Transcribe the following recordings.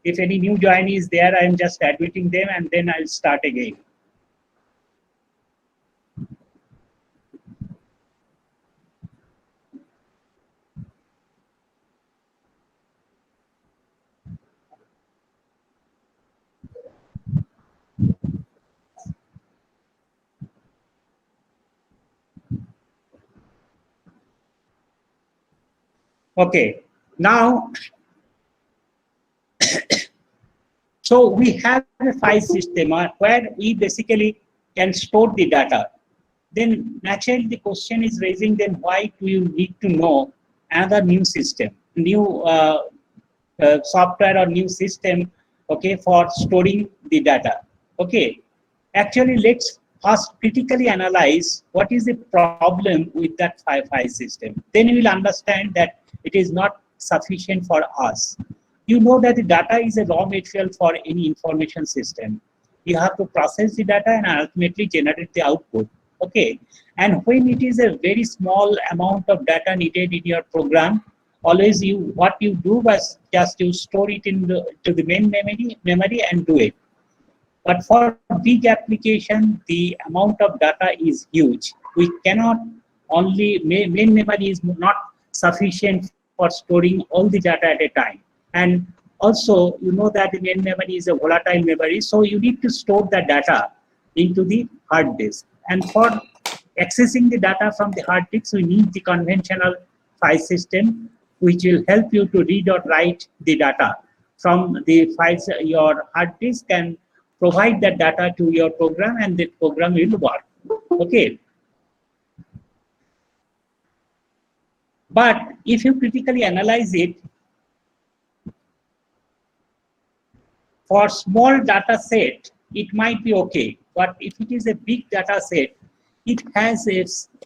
If any new joinee is there, I am just admitting them and then I'll start again. Okay, now, so we have a file system where we basically can store the data. Then naturally the question is raising, then why do you need to know another new system, new software or new system, okay, for storing the data? Okay, actually let's first critically analyze what is the problem with that file system. Then we will understand that it is not sufficient for us. You know that the data is a raw material for any information system. You have to process the data and ultimately generate the output. Okay, and when it is a very small amount of data needed in your program, always what you do was just you store it in to the main memory and do it. But for big application, the amount of data is huge. We cannot only, main memory is not sufficient for storing all the data at a time. And also, you know that the main memory is a volatile memory, so you need to store the data into the hard disk. And for accessing the data from the hard disk, we need the conventional file system, which will help you to read or write the data from the files, your hard disk, and provide that data to your program, and the program will work. Okay. But if you critically analyze it, for small data set, it might be okay. But if it is a big data set, it has a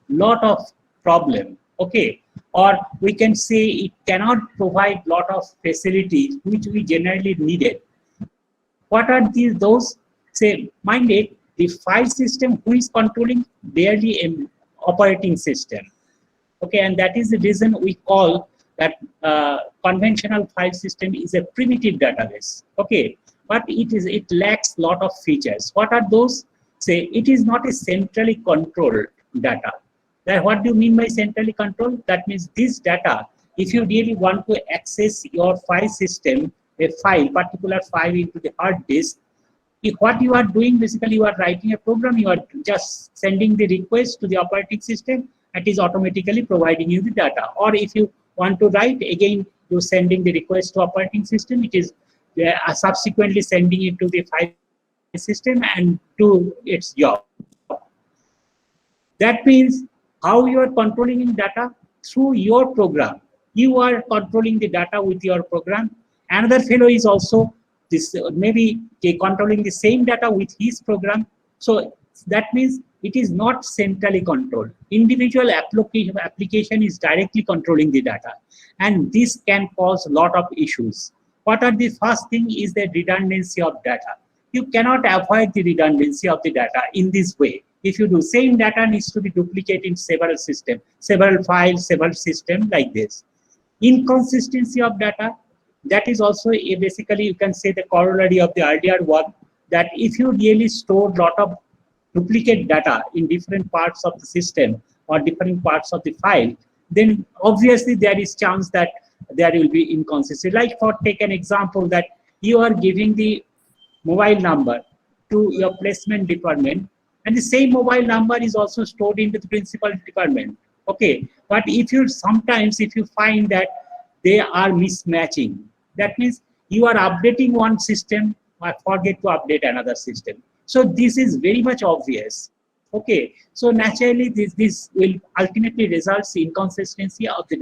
lot of problem. Okay. Or we can say it cannot provide lot of facilities which we generally needed. What are those? Say, mind it, the file system who is controlling barely an operating system. Okay, and that is the reason we call that conventional file system is a primitive database. Okay, but it lacks lot of features. What are those? Say, it is not a centrally controlled data. Now, what do you mean by centrally controlled? That means this data, if you really want to access your file system, a file, particular file into the hard disk, what you are doing, basically you are writing a program, you are just sending the request to the operating system, it is automatically providing you the data. Or if you want to write, again, you're sending the request to operating system, it is subsequently sending it to the file system and do its job. That means how you are controlling in data? Through your program. You are controlling the data with your program. Another fellow is also this maybe controlling the same data with his program. So that means it is not centrally controlled. Individual application is directly controlling the data, and this can cause a lot of issues. What are the first thing is the redundancy of data. You cannot avoid the redundancy of the data in this way. If you do, same data needs to be duplicated in several systems, several files, several systems like this. Inconsistency of data, that is also a basically you can say the corollary of the earlier one, that if you really store a lot of duplicate data in different parts of the system or different parts of the file, then obviously there is chance that there will be inconsistency. Like for take an example that you are giving the mobile number to your placement department, and the same mobile number is also stored into the principal department. Okay, but if you sometimes if you find that they are mismatching, that means you are updating one system or forget to update another system. So this is very much obvious. Okay, so naturally this will ultimately results in inconsistency of the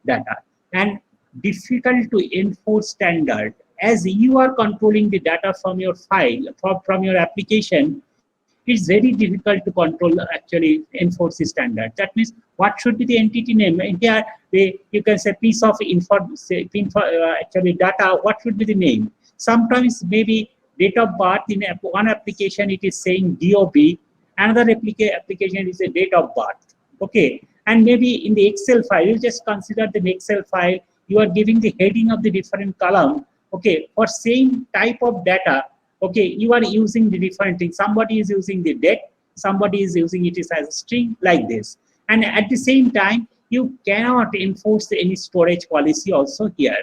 data and difficult to enforce standard. As you are controlling the data from your file, from your application, it's very difficult to control, actually enforce the standard. That means what should be the entity name? Here, you can say piece of actually data, what should be the name? Sometimes maybe date of birth, in one application it is saying DOB, another application is a date of birth. Okay, and maybe in the Excel file, you just consider the Excel file, you are giving the heading of the different column Okay, for same type of data, okay, you are using the different things. Somebody is using the date, somebody is using it as a string, like this. And at the same time, you cannot enforce any storage policy also here.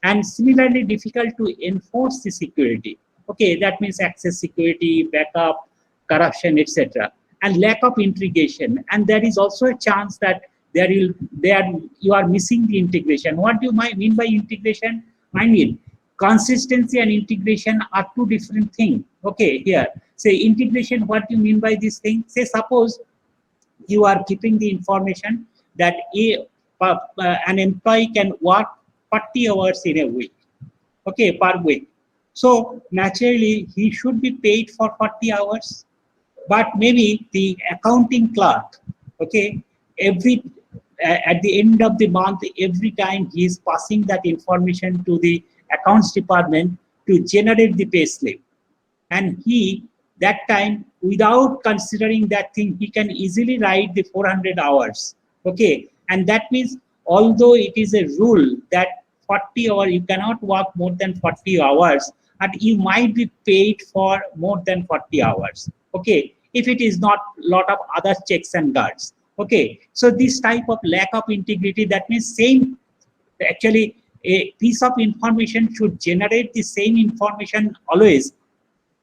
And similarly difficult to enforce the security. Okay, that means access security, backup, corruption, etc. And lack of integration. And there is also a chance that you are missing the integration. What do you mean by integration? I mean, consistency and integration are two different things. Okay, here, say integration, what do you mean by this thing? Say suppose you are keeping the information that an employee can work 40 hours in a week, okay, per week. So naturally, he should be paid for 40 hours, but maybe the accounting clerk, okay, at the end of the month, every time he is passing that information to the accounts department to generate the pay slip. And he, that time, without considering that thing, he can easily write the 400 hours. Okay, and that means although it is a rule that 40 hours, you cannot work more than 40 hours, but you might be paid for more than 40 hours. Okay, if it is not lot of other checks and guards. Okay, so this type of lack of integrity, that means same, actually a piece of information should generate the same information always.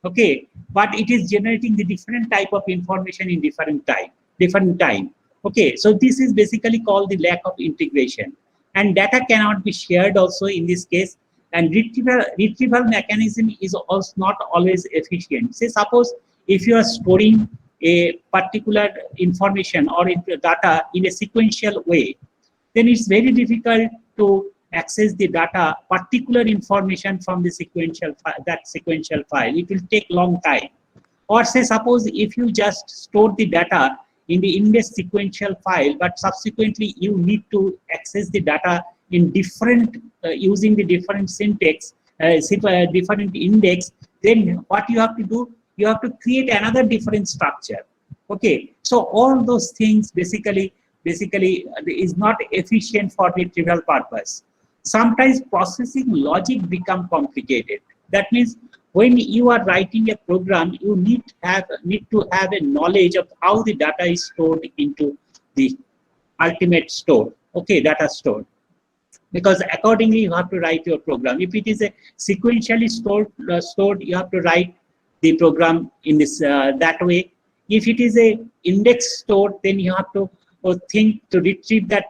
Okay, but it is generating the different type of information in different time. Okay, so this is basically called the lack of integration, and data cannot be shared also in this case. And retrieval mechanism is also not always efficient. Say suppose if you are storing a particular information or data in a sequential way, then it's very difficult to access the data, particular information from the sequential file. It will take long time. Or say suppose if you just store the data in the index sequential file, but subsequently you need to access the data in different using the different syntax, different index, then what you have to do, you have to create another different structure. Okay, so all those things basically is not efficient for the trivial purpose. Sometimes processing logic become complicated. That means when you are writing a program, you need to have a knowledge of how the data is stored into the ultimate store. Okay, data store. Because accordingly you have to write your program. If it is a sequentially stored, you have to write the program in this that way. If it is a index stored, then you have to think to retrieve that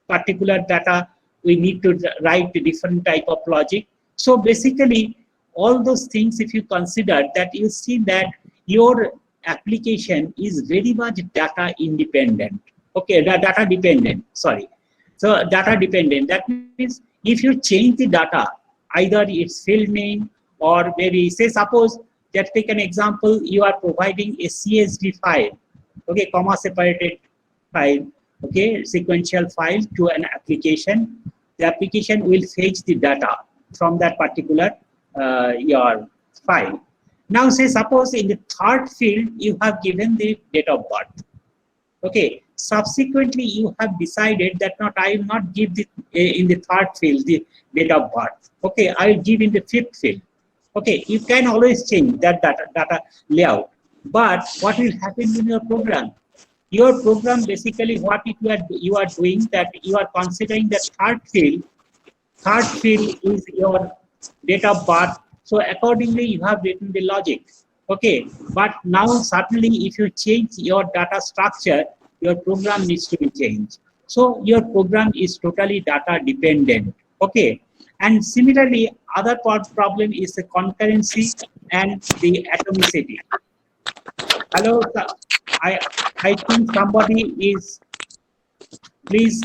particular data. We need to write a different type of logic. So basically, all those things, if you consider that, you see that your application is very much data independent. Okay, data dependent. Sorry. So data dependent. That means if you change the data, either its field name or maybe say suppose, just take an example, you are providing a CSV file, okay, comma separated file, okay, sequential file to an application. The application will fetch the data from that particular your file. Now say suppose in the third field you have given the date of birth. Okay, subsequently you have decided that not, I will not give the in the third field the date of birth. Okay, I will give in the fifth field. Okay, you can always change that data layout. But what will happen in your program? Your program basically what you are doing, that you are considering that third field is your date of birth. So accordingly you have written the logic. Okay, but now certainly if you change your data structure, your program needs to be changed. So your program is totally data dependent. Okay, and similarly other problem is the concurrency and the atomicity. Hello, I think somebody is, please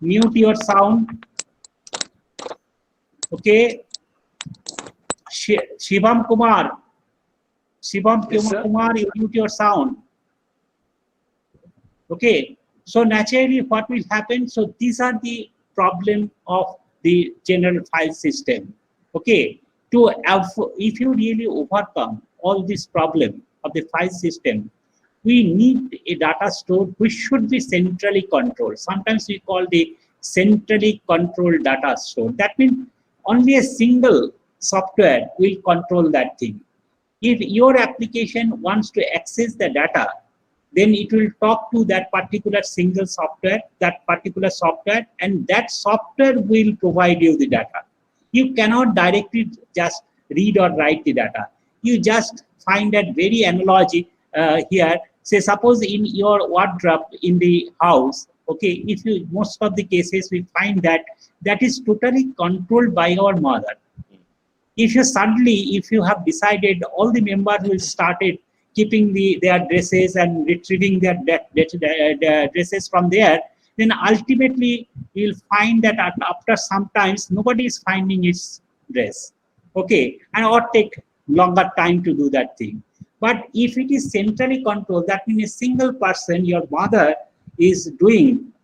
mute your sound. Okay, Shivam Kumar, Yes, sir. Kumar, you mute your sound. Okay, so naturally what will happen? So these are the problem of the general file system. Okay, if you really overcome all this problem of the file system, we need a data store which should be centrally controlled. Sometimes we call the centrally controlled data store. That means only a single software will control that thing. If your application wants to access the data, then it will talk to that particular single software, and that software will provide you the data. You cannot directly just read or write the data. You just find that very analogy here. Say, suppose in your wardrobe in the house, okay, if you, most of the cases we find that is totally controlled by our mother. If you have decided all the members will started keeping their dresses and retrieving their dresses from there, then ultimately you'll find that after some times nobody is finding its dress, okay, and or take longer time to do that thing. But if it is centrally controlled, that means a single person, your mother, is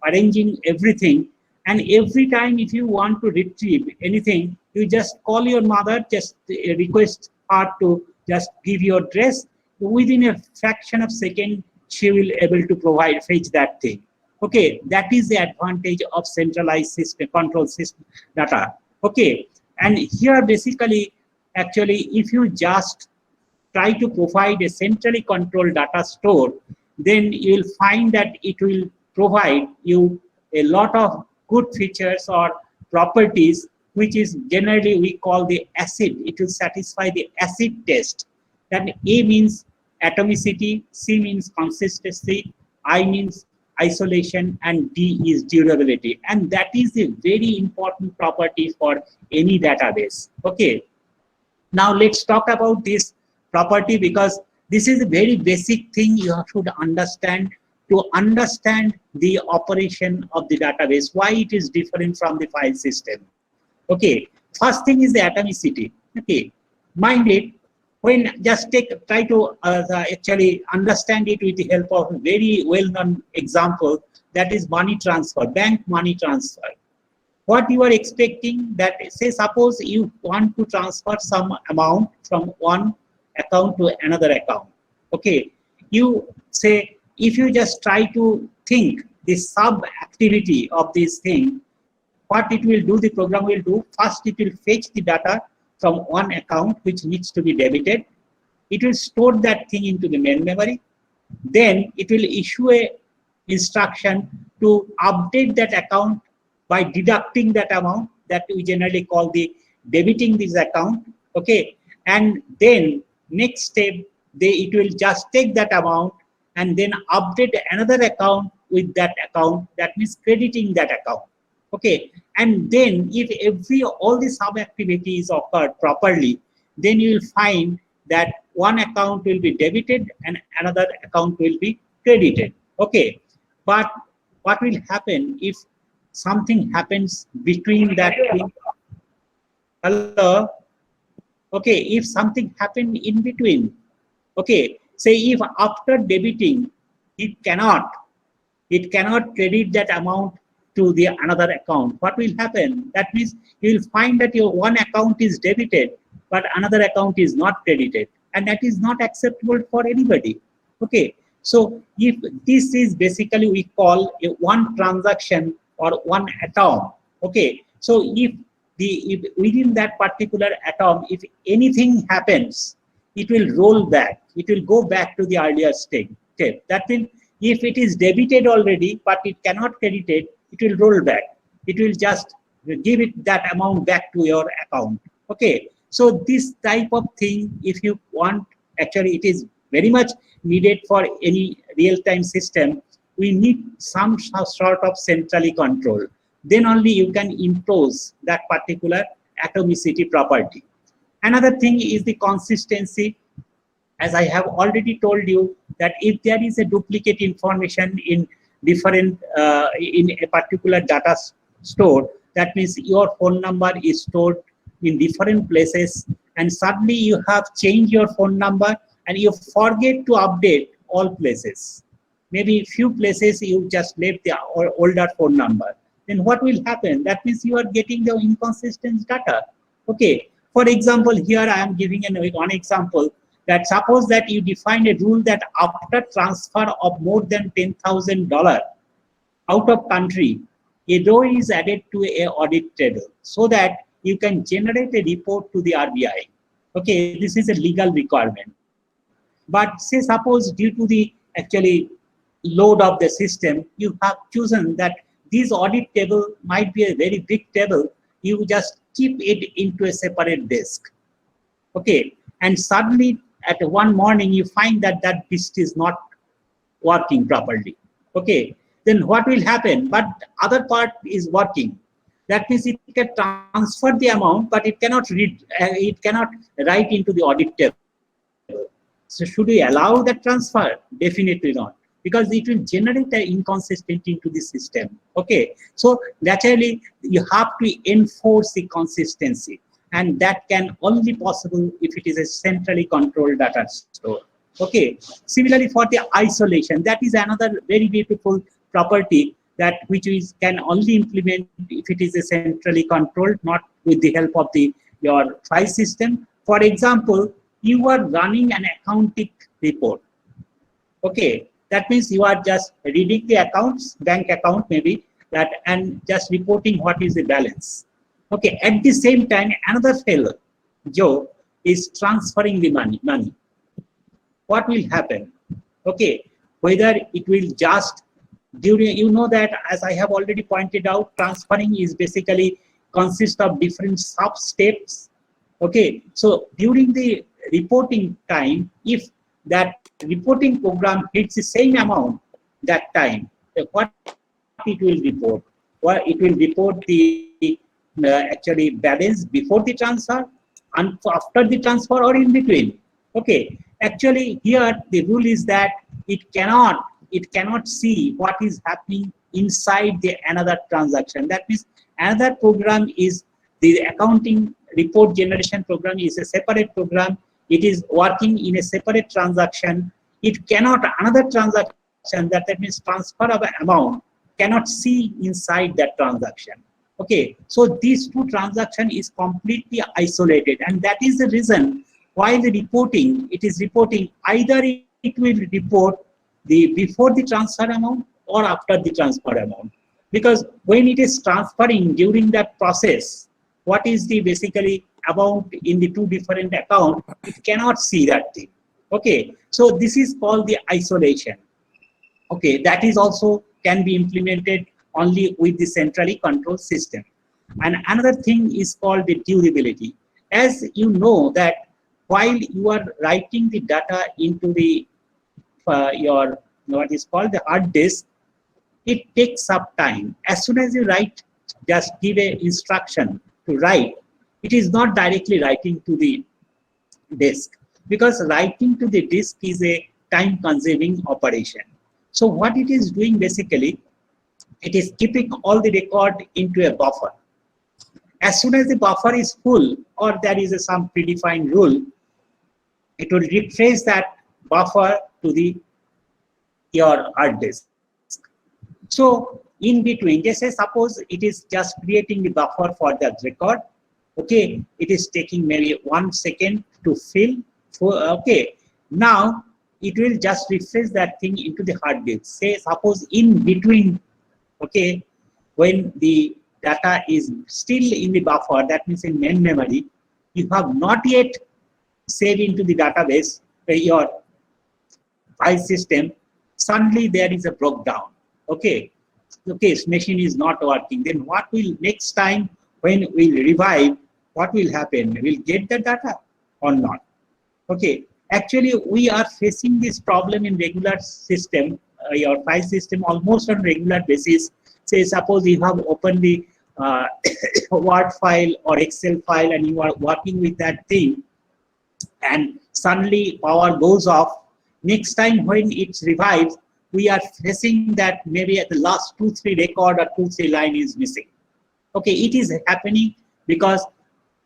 arranging everything, and every time if you want to retrieve anything, you just call your mother, just request her to just give your address. Within a fraction of second, she will able to fetch that thing. Okay, that is the advantage of centralized system, control system data. Okay, and here basically, actually, if you just try to provide a centrally controlled data store, then you will find that it will provide you a lot of good features or properties, which is generally we call the ACID. It will satisfy the ACID test. That A means atomicity, C means consistency, I means isolation, and D is durability. And that is a very important property for any database. Okay. Now let's talk about this property, because this is a very basic thing you should understand to understand the operation of the database, why it is different from the file system. Okay, first thing is the atomicity. Okay, mind it, when just try to actually understand it with the help of a very well-known example, that is money transfer, bank money transfer. What you are expecting that, say, suppose you want to transfer some amount from one account to another account. Okay, you say, if you just try to think the sub activity of this thing, what it will do, the program will do, first it will fetch the data from one account which needs to be debited. It will store that thing into the main memory. Then it will issue a instruction to update that account by deducting that amount, that we generally call the debiting this account. Okay, and then next step, it will just take that amount and then update another account with that account, that means crediting that account. Okay, and then if all the sub activities occurred properly, then you will find that one account will be debited and another account will be credited. Okay, but what will happen if something happens between that thing? Hello? Okay, if something happened in between, okay, say if after debiting, it cannot credit that amount to the another account, what will happen? That means you will find that your one account is debited, but another account is not credited, and that is not acceptable for anybody. Okay, so if this is basically we call a one transaction or one atom. Okay, so if within that particular atom, if anything happens, it will roll back. It will go back to the earlier state. Okay, that means if it is debited already, but it cannot credit it, it will roll back. It will just give it that amount back to your account. Okay, so this type of thing, if you want, actually it is very much needed for any real-time system. We need some sort of centrally control. Then only you can impose that particular atomicity property. Another thing is the consistency. As I have already told you, that if there is a duplicate information in different in a particular data store, that means your phone number is stored in different places, and suddenly you have changed your phone number and you forget to update all places. Maybe few places you just left the older phone number. Then what will happen? That means you are getting the inconsistent data. Okay. For example, here I am giving one example, that suppose that you define a rule that after transfer of more than $10,000 out of country, a row is added to a audit table, so that you can generate a report to the RBI. Okay, this is a legal requirement. But say suppose due to the actually load of the system, you have chosen that this audit table might be a very big table, you just keep it into a separate disk. Okay, and suddenly at one morning you find that that disk is not working properly. Okay, then what will happen? But other part is working. That means it can transfer the amount, but it cannot read, it cannot write into the audit table. So should we allow that transfer? Definitely not, because it will generate an inconsistency into the system. Okay, so naturally you have to enforce the consistency, and that can only possible if it is a centrally controlled data store. Okay, similarly for the isolation, that is another very beautiful property that which is can only implement if it is a centrally controlled, not with the help of the your file system. For example, you are running an accounting report. Okay, that means you are just reading the accounts, bank account maybe, that and just reporting what is the balance. Okay, at the same time, another fellow, Joe, is transferring the money. What will happen? Okay, whether it will just during, you know that as I have already pointed out, transferring is basically consists of different sub steps. Okay, so during the reporting time, if that reporting program hits the same amount that time, what it will report? Well, it will report the actually balance before the transfer and after the transfer or in between. Okay, actually here the rule is that it cannot see what is happening inside the another transaction. That means another program is the accounting report generation program is a separate program. It is working in a separate transaction. It cannot another transaction that means transfer of an amount cannot see inside that transaction. Okay, so these two transactions is completely isolated, and that is the reason why the reporting, it is reporting either it will report the before the transfer amount or after the transfer amount, because when it is transferring during that process, what is the basically amount in the two different accounts, it cannot see that thing. Okay, so this is called the isolation. Okay, that is also can be implemented only with the centrally controlled system. And another thing is called the durability. As you know that while you are writing the data into the your what is called the hard disk, it takes up time. As soon as you write, just give a instruction to write, it is not directly writing to the disk, because writing to the disk is a time consuming operation. So what it is doing basically, it is keeping all the record into a buffer. As soon as the buffer is full or there is some predefined rule, it will refresh that buffer to the your hard disk. So in between, just say suppose it is just creating the buffer for that record. Okay, it is taking maybe 1 second to fill. Okay, now it will just refresh that thing into the hard disk. Say suppose in between, okay, when the data is still in the buffer, that means in main memory, you have not yet saved into the database your file system, suddenly there is a breakdown. Okay, machine is not working. Then what will next time when we'll revive, what will happen? We'll get the data or not? Okay, actually we are facing this problem in regular system, your file system almost on regular basis. Say suppose you have opened the Word file or Excel file and you are working with that thing, and suddenly power goes off. Next time when it revives, we are facing that maybe at the last 2-3 record or 2-3 line is missing. Okay, it is happening because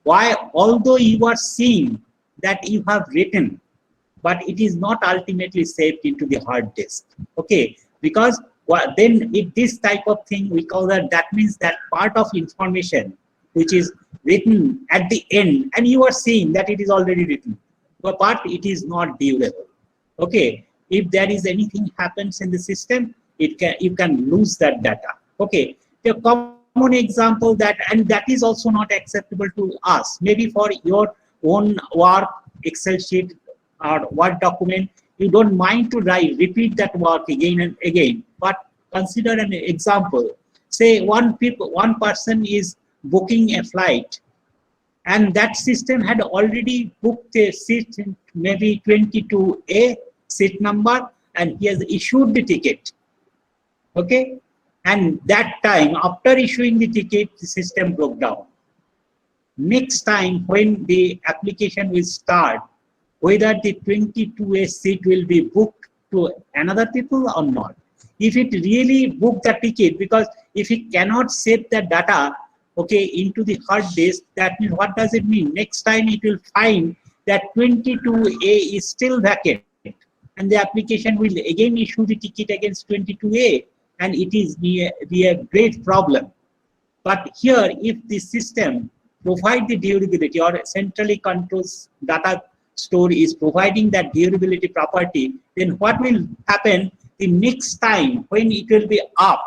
why? Although you are seeing that you have written, but it is not ultimately saved into the hard disk. Okay, because then this type of thing we call that means that part of information which is written at the end, and you are seeing that it is already written, but it is not durable. Okay, if there is anything happens in the system, you can lose that data. Okay, the common common example that, and that is also not acceptable to us. Maybe for your own work, Excel sheet or Word document, you don't mind to repeat that work again and again. But consider an example. Say one person is booking a flight, and that system had already booked a seat, maybe 22A seat number, and he has issued the ticket. Okay, and that time after issuing the ticket, the system broke down. Next time when the application will start, whether the 22A seat will be booked to another people or not. If it really booked the ticket, because if it cannot save the data, okay, into the hard disk, that means, what does it mean? Next time it will find that 22A is still vacant, and the application will again issue the ticket against 22A, and it is be a great problem. But here, if the system provide the durability, or centrally controlled data store is providing that durability property, then what will happen? The next time when it will be up,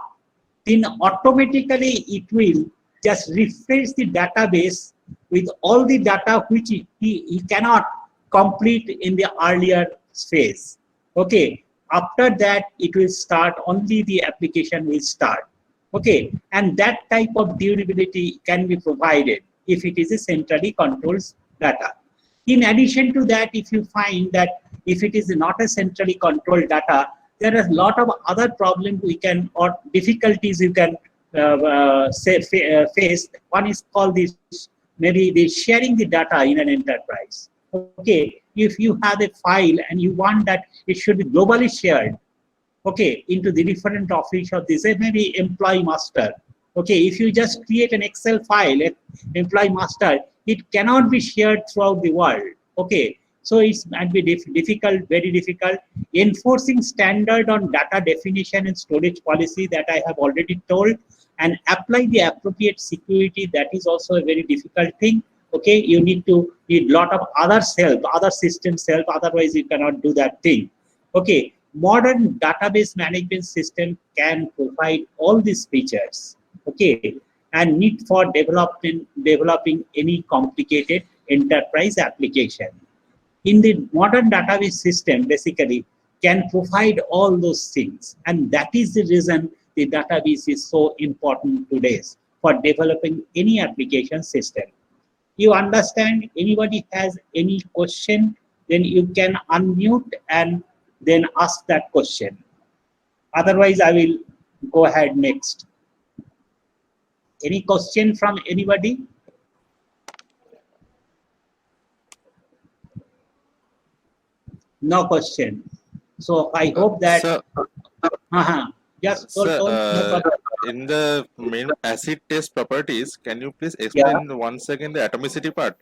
then automatically it will just refresh the database with all the data which he cannot complete in the earlier phase. Okay, after that it will start, only the application will start. Okay, and that type of durability can be provided if it is a centrally controlled data. In addition to that, if you find that if it is not a centrally controlled data, there are a lot of other problems we can, or difficulties you can face. One is called this, maybe the sharing the data in an enterprise. Okay, if you have a file and you want that it should be globally shared, okay, into the different office of this, maybe employee master. Okay, if you just create an Excel file, employee master, it cannot be shared throughout the world. Okay, so it might be difficult, very difficult. Enforcing standard on data definition and storage policy, that I have already told, and apply the appropriate security, that is also a very difficult thing. Okay, you need lot of other systems help, otherwise you cannot do that thing. Okay, modern database management system can provide all these features. Okay, and need for developing any complicated enterprise application. In the modern database system, basically can provide all those things, and that is the reason the database is so important today for developing any application system. You understand? Anybody has any question, then you can unmute and then ask that question. Otherwise, I will go ahead next. Any question from anybody? No question. So I hope that. Sir, Just sir, no in the main acid test properties, can you please explain once again the atomicity part?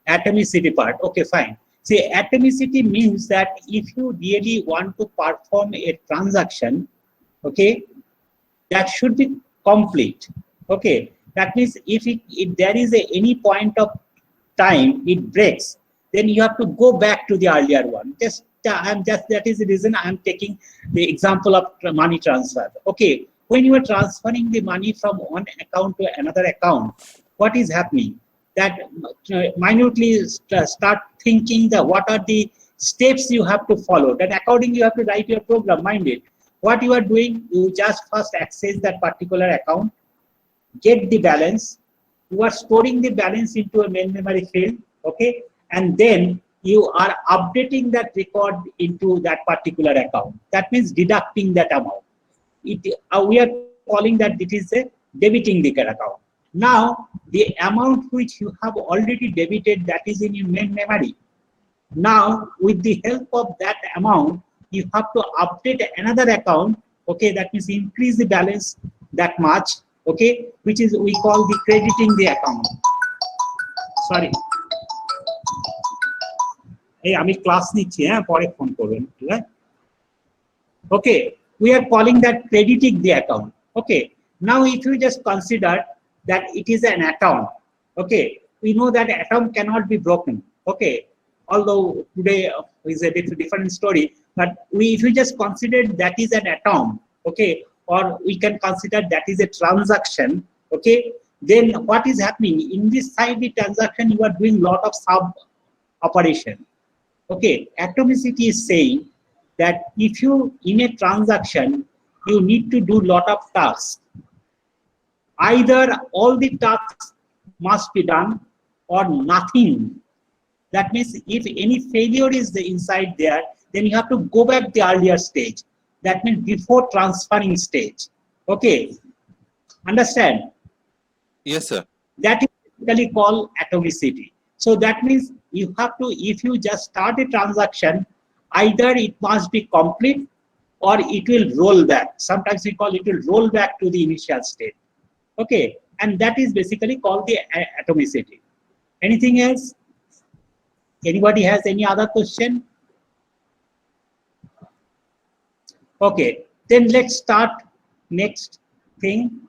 Atomicity part. Okay, fine. See, atomicity means that if you really want to perform a transaction, okay, that should be complete. Okay, that means if there is any point of time it breaks, then you have to go back to the earlier one. That is the reason I am taking the example of money transfer. Okay, when you are transferring the money from one account to another account, what is happening? That minutely start thinking that what are the steps you have to follow. Then accordingly you have to write your program. Mind it. What you are doing, you just first access that particular account, get the balance. You are storing the balance into a main memory field. Okay, and then you are updating that record into that particular account. That means deducting that amount. We are calling that it is a debiting the account. Now, the amount which you have already debited, that is in your main memory. Now, with the help of that amount, you have to update another account. Okay, that means increase the balance that much. Okay, which is we call the crediting the account. Sorry. Hey, আমি class নিচ্ছি পরে phone করবেন ঠিক আছে Okay, we are calling that crediting the account. Okay, now if you just consider that it is an atom, okay, we know that atom cannot be broken. Okay, although today is a different story, but if you just consider that is an atom, okay, or we can consider that is a transaction, okay, then what is happening in this side, the transaction, you are doing lot of sub operation. Okay, atomicity is saying that if you in a transaction you need to do lot of tasks, either all the tasks must be done or nothing. That means if any failure is inside there, then you have to go back the earlier stage. That means before transferring stage. Okay, understand? Yes, sir. That is basically called atomicity. So that means you have to, if you just start a transaction, either it must be complete or it will roll back. Sometimes we call it will roll back to the initial state. Okay, and that is basically called the atomicity. Anything else? Anybody has any other question? Okay, then let's start next thing.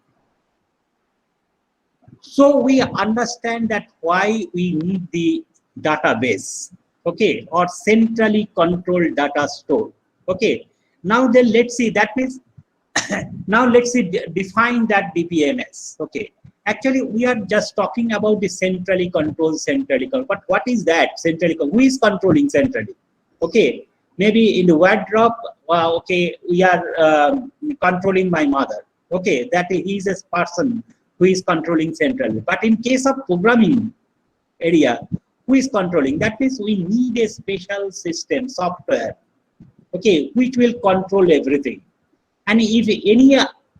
So we understand that why we need the database, okay, or centrally controlled data store. Okay, now then let's see, that means now let's see, define that DBMS. Okay, actually we are just talking about the centrally controlled, but what is that centrally? Who is controlling centrally? Okay, maybe in the wardrobe, okay, we are controlling my mother. Okay, that is a person who is controlling centrally. But in case of programming area, who is controlling? That means we need a special system, software, okay, which will control everything. And if any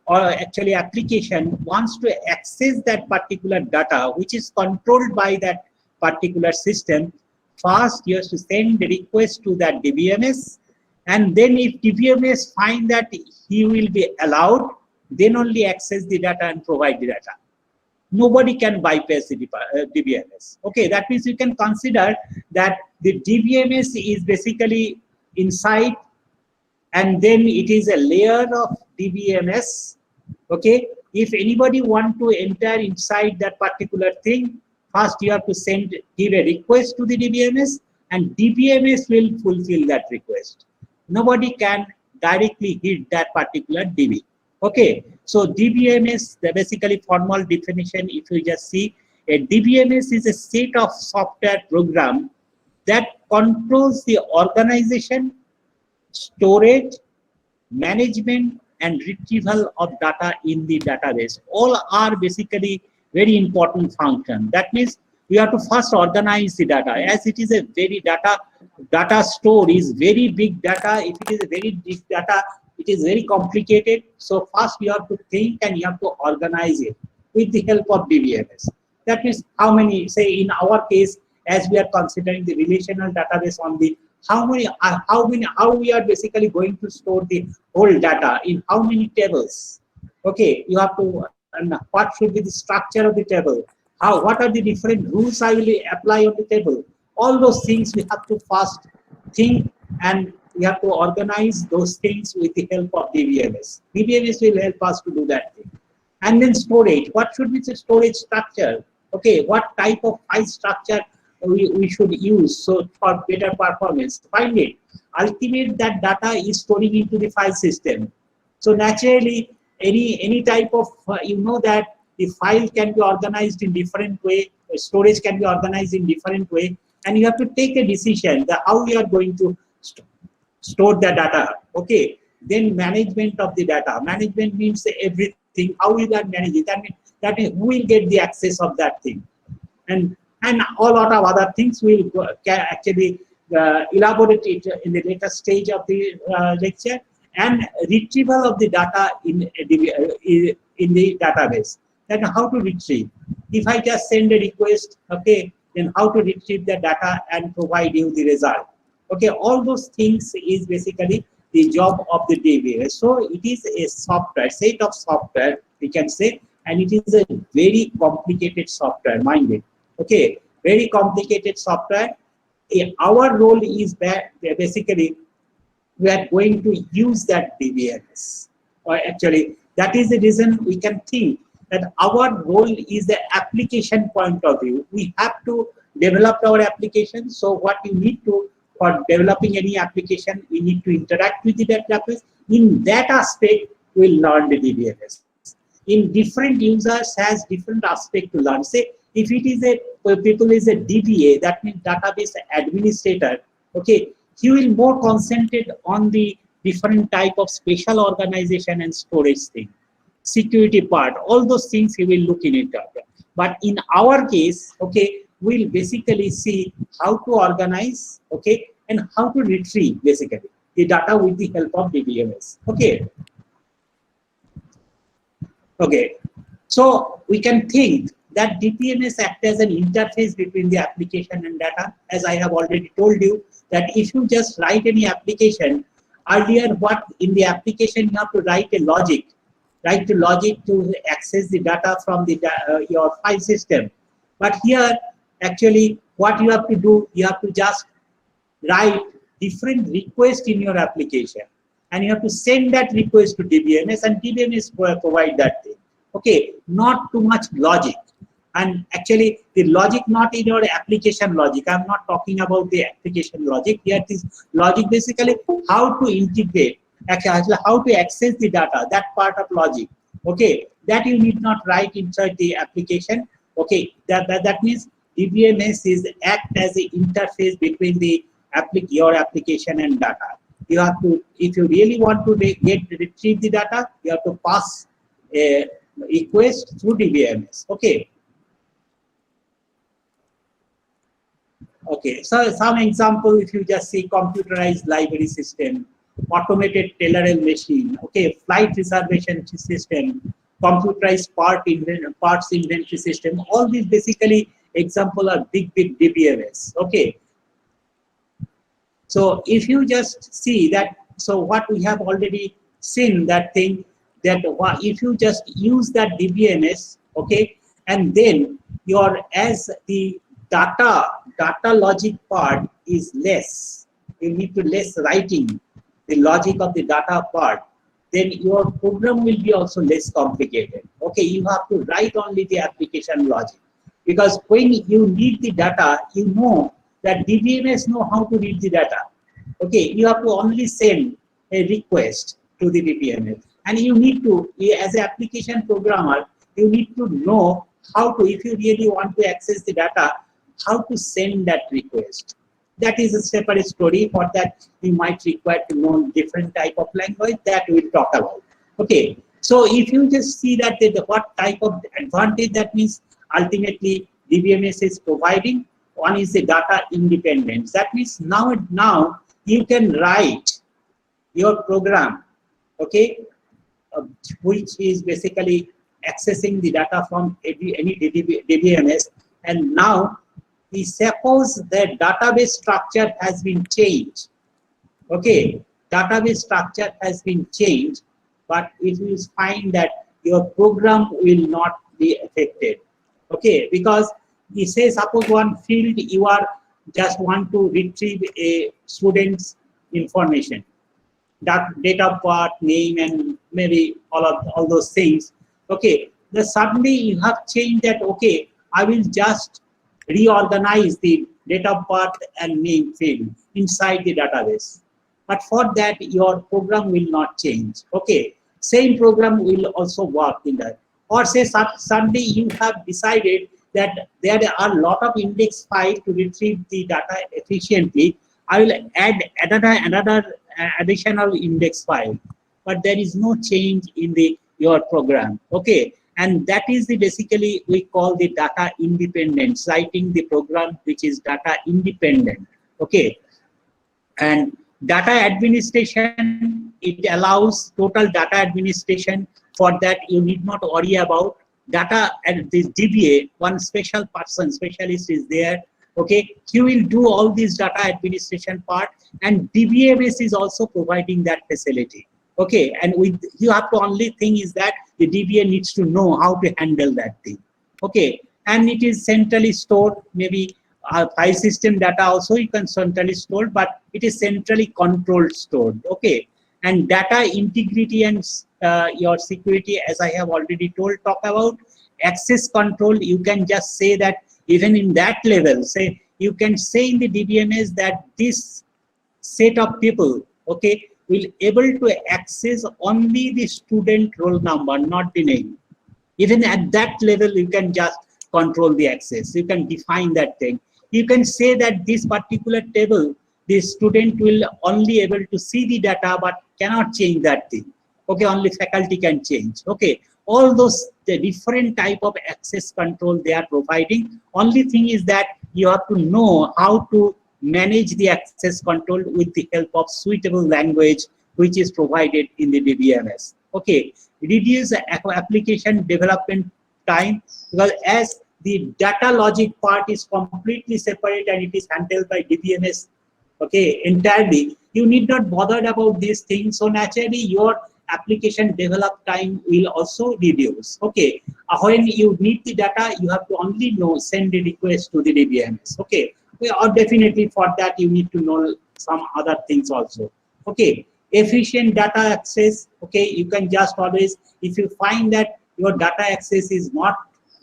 actually application wants to access that particular data, which is controlled by that particular system, first you have to send the request to that DBMS, and then if DBMS find that he will be allowed, then only access the data and provide the data. Nobody can bypass the DBMS. Okay, that means you can consider that the DBMS is basically inside, and then it is a layer of DBMS. Okay, if anybody want to enter inside that particular thing, first you have to give a request to the DBMS, and DBMS will fulfill that request. Nobody can directly hit that particular DB. Okay, so DBMS, the basically formal definition, if you just see, a DBMS is a set of software program that controls the organization, storage, management, and retrieval of data in the database. All are basically very important function. That means we have to first organize the data, as it is a very data store is very big data. If it is a very big data, it is very complicated. So first you have to think and you have to organize it with the help of DBMS. That means how many, say in our case, as we are considering the relational database on the how we are basically going to store the whole data in how many tables. Okay, you have to, and what should be the structure of the table, what are the different rules I will apply on the table. All those things we have to first think, and we have to organize those things with the help of DBMS. DBMS will help us to do that thing. And then storage. What should be the storage structure? Okay, what type of file structure we should use so for better performance. Finally, ultimate that data is storing into the file system. So naturally, any type of you know that the file can be organized in different way, storage can be organized in different way, and you have to take a decision that how you are going to store the data. Okay, then management of the data. Management means everything. How will that manage it? That means who will get the access of that thing, and a lot of other things will actually elaborate it in the later stage of the lecture. And retrieval of the data in the database. Then how to retrieve? If I just send a request, okay, then how to retrieve the data and provide you the result. Okay, all those things is basically the job of the DBMS. So it is a software, set of software, we can say, and it is a very complicated software, mind it. Okay, very complicated software. Our role is that basically we are going to use that DBMS. Or actually, that is the reason we can think that our role is the application point of view. We have to develop our application. So what you need to, for developing any application, we need to interact with the database. In that aspect, will learn the DBMS. In different users has different aspect to learn. Say if it is a people is a DBA, that means database administrator. Okay, he will more concentrate on the different type of special organization and storage thing, security part, all those things he will look in it. But in our case, okay, we'll basically see how to organize, okay, and how to retrieve basically the data with the help of DBMS. Okay. Okay. So we can think that DBMS acts as an interface between the application and data. As I have already told you, that if you just write any application, earlier what in the application you have to write a logic, write the logic to access the data from the your file system. But here, actually, what you have to do, you have to just write different requests in your application, and you have to send that request to DBMS, and DBMS will provide that thing. Okay, not too much logic. And actually, the logic not in your application logic. I'm not talking about the application logic. Here, this logic basically how to integrate, actually how to access the data, that part of logic. Okay, that you need not write inside the application. Okay, that means DBMS is act as an interface between the your application and data. You have to, if you really want to retrieve the data, you have to pass a request through DBMS. Okay. Okay, so some example, if you just see computerized library system, automated tailor machine, okay, flight reservation system, computerized parts inventory system, all these basically example are big DBMS. Okay. So if you just see that, so what we have already seen that thing, that if you just use that DBMS, okay, and then your as the data logic part is less, you need to less writing the logic of the data part, then your program will be also less complicated. Okay, you have to write only the application logic, because when you need the data, you know that DBMS know how to read the data. Okay, you have to only send a request to the DBMS, and you need to, as an application programmer, you need to know how to, if you really want to access the data, how to send that request. That is a separate story. For that, you might require to know different type of language that we'll talk about. Okay, so if you just see that what type of advantage that means, ultimately DBMS is providing, one is the data independence. That means now you can write your program, okay, which is basically accessing the data from any DBMS, and now we suppose the database structure has been changed. Okay, database structure has been changed, but if you find that your program will not be affected. Okay, because we say suppose one field you are just want to retrieve a student's information, that date of birth, name, and maybe all those things. Okay, then suddenly you have changed that. Okay, I will just reorganize the date of birth and name field inside the database. But for that, your program will not change. Okay, same program will also work in that. Or say suddenly you have decided that there are a lot of index files to retrieve the data efficiently. I will add another additional index file, but there is no change in your program. Okay, and that is basically we call the data independence, writing the program which is data independent. Okay, and data administration, it allows total data administration. For that, you need not worry about data. And this DBA, one special person, specialist is there. Okay, he will do all this data administration part, and DBMS is also providing that facility. Okay, and you have to only thing is that the DBA needs to know how to handle that thing. Okay, and it is centrally stored, maybe file system data also you can centrally store, but it is centrally controlled stored. Okay, and data integrity and your security, as I have already talk about access control. You can just say that even in that level, say you can say in the DBMS that this set of people, okay, will able to access only the student roll number, not the name. Even at that level, you can just control the access. You can define that thing. You can say that this particular table, the student will only able to see the data, but cannot change that thing. Okay, only faculty can change. Okay, all those the different type of access control they are providing. Only thing is that you have to know how to manage the access control with the help of suitable language which is provided in the DBMS. Okay, reduce application development time, because as the data logic part is completely separate and it is handled by DBMS, okay, entirely, you need not bother about these things. So naturally your application develop time will also reduce. Okay, when you need the data, you have to only know send the request to the DBMS. Okay, or definitely for that you need to know some other things also. Okay, efficient data access. Okay, you can just always, if you find that your data access is not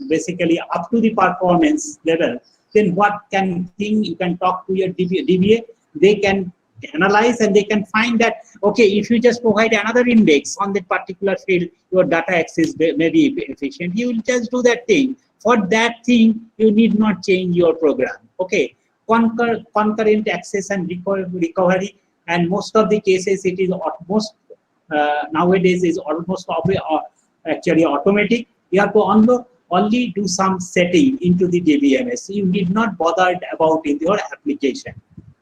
basically up to the performance level, then what can thing you can talk to your DBA. They can analyze and they can find that, okay, if you just provide another index on that particular field, your data access may be efficient. You will just do that thing. For that thing, you need not change your program. Okay, concurrent access and recovery, and most of the cases it is almost nowadays is almost actually automatic. You have to only do some setting into the DBMS. You need not bother about in your application.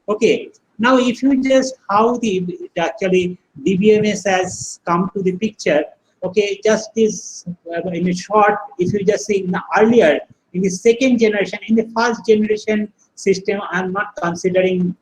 Okay, now if you just how the actually DBMS has come to the picture, okay, just this in a short, if you just see earlier in the second generation, in the first generation system, I'm not considering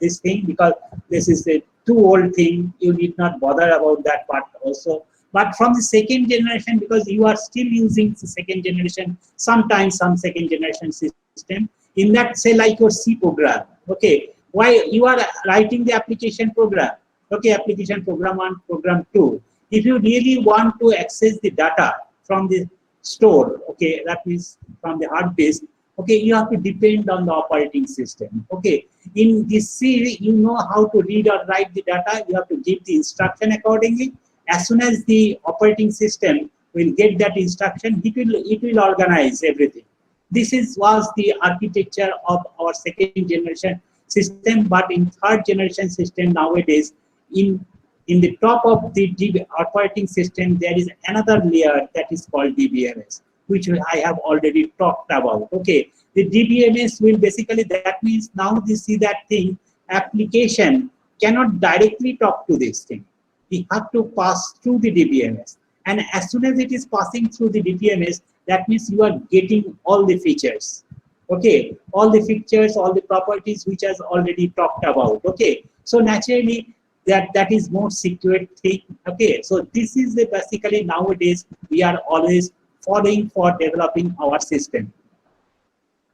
this thing because this is a too old thing. You need not bother about that part also. But from the second generation, because you are still using the second generation, sometimes some second generation system, in that say like your C program, okay, why you are writing the application program, okay, application program 1, program 2. If you really want to access the data from the store, okay, that means from the hard disk, okay, you have to depend on the operating system. Okay, in this C, you know how to read or write the data, you have to give the instruction accordingly. As soon as the operating system will get that instruction, it will organize everything. This was the architecture of our second generation system, but in third generation system nowadays, in the top of the operating system, there is another layer that is called DBMS, which I have already talked about. Okay, the DBMS will basically, that means now you see that thing, application cannot directly talk to this thing. We have to pass through the DBMS. And as soon as it is passing through the DBMS, that means you are getting all the features. Okay, all the features, all the properties which has already talked about. Okay, so naturally that is more secure thing. Okay, so this is the basically nowadays we are always following for developing our system.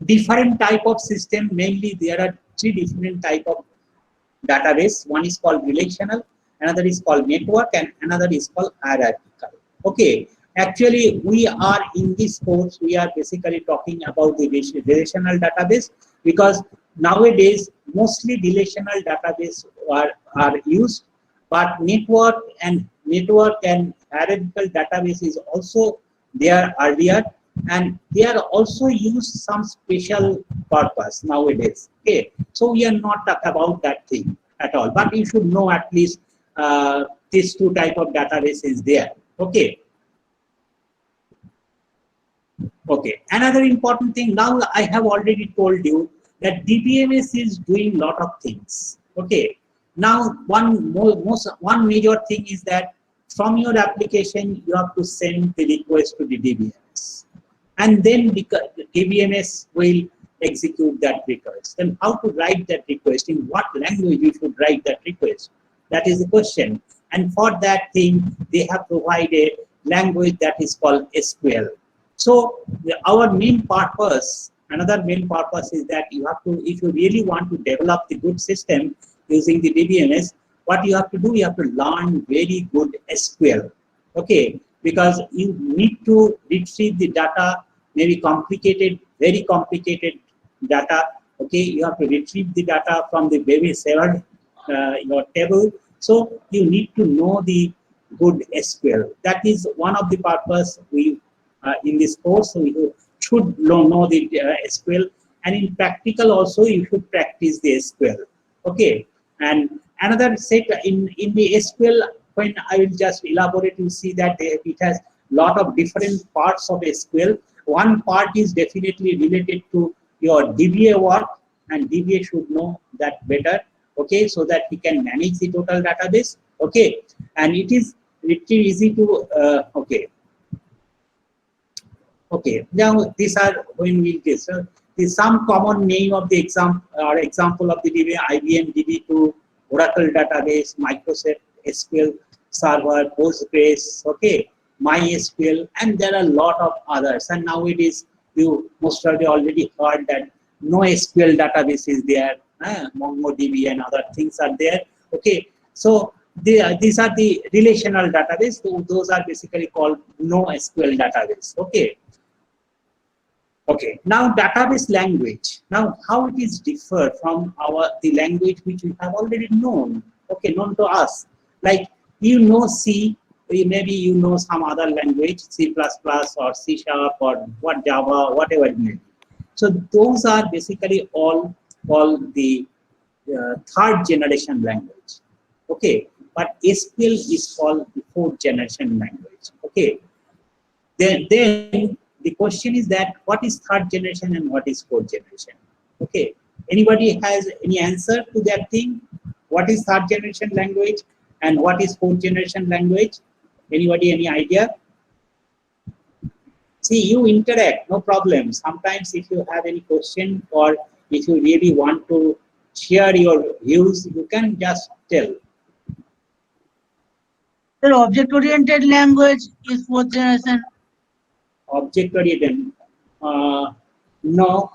Different type of system, mainly there are 3 different type of database. One is called relational, another is called network, and another is called hierarchical. Okay, actually we are in this course, we are basically talking about the relational database, because nowadays mostly relational database are used, but network and hierarchical database is also there earlier, and they are also used some special purpose nowadays. Okay, so we are not talking about that thing at all, but you should know at least these 2 type of database is there. Okay. Okay. Another important thing, now I have already told you that DBMS is doing lot of things. Okay. Now one major thing is that from your application you have to send the request to the DBMS, and then the DBMS will execute that request. Then how to write that request? In what language you should write that request? That is the question. And for that thing, they have provided language that is called SQL. So our main purpose, another main purpose is that you have to, if you really want to develop the good system using the DBMS, what you have to do, you have to learn very good SQL. Okay, because you need to retrieve the data, maybe complicated, very complicated data. Okay, you have to retrieve the data from the very several your table. So you need to know the good SQL. That is one of the purpose we in this course we should know the SQL, and in practical also you should practice the SQL. Okay, and another set in the SQL, when I will just elaborate, you see that it has lot of different parts of SQL. One part is definitely related to your DBA work, and DBA should know that better. Okay, so that he can manage the total database. Okay, and it is little easy to okay. Now these are when we this. There's some common name of the example of the DBA: IBM DB2, Oracle database, Microsoft SQL Server, Postgres, okay, MySQL, and there are a lot of others. And nowadays, you most of you already heard that NoSQL database is there, MongoDB and other things are there. Okay, so these are the relational database. So those are basically called NoSQL database. Okay. Okay, now database language. Now how it is differ from the language which we have already known, okay, known to us. Like you know C, maybe you know some other language, C++ or C# or what Java, whatever it may be. So those are basically all the third generation language. Okay, but SQL is called the fourth generation language. Okay, then the question is that what is third generation and what is fourth generation? Okay, anybody has any answer to that thing? What is third generation language and what is fourth generation language? Anybody, any idea? See, you interact, no problem. Sometimes if you have any question or if you really want to share your views, you can just tell. The object-oriented language is fourth generation. Object-oriented, no.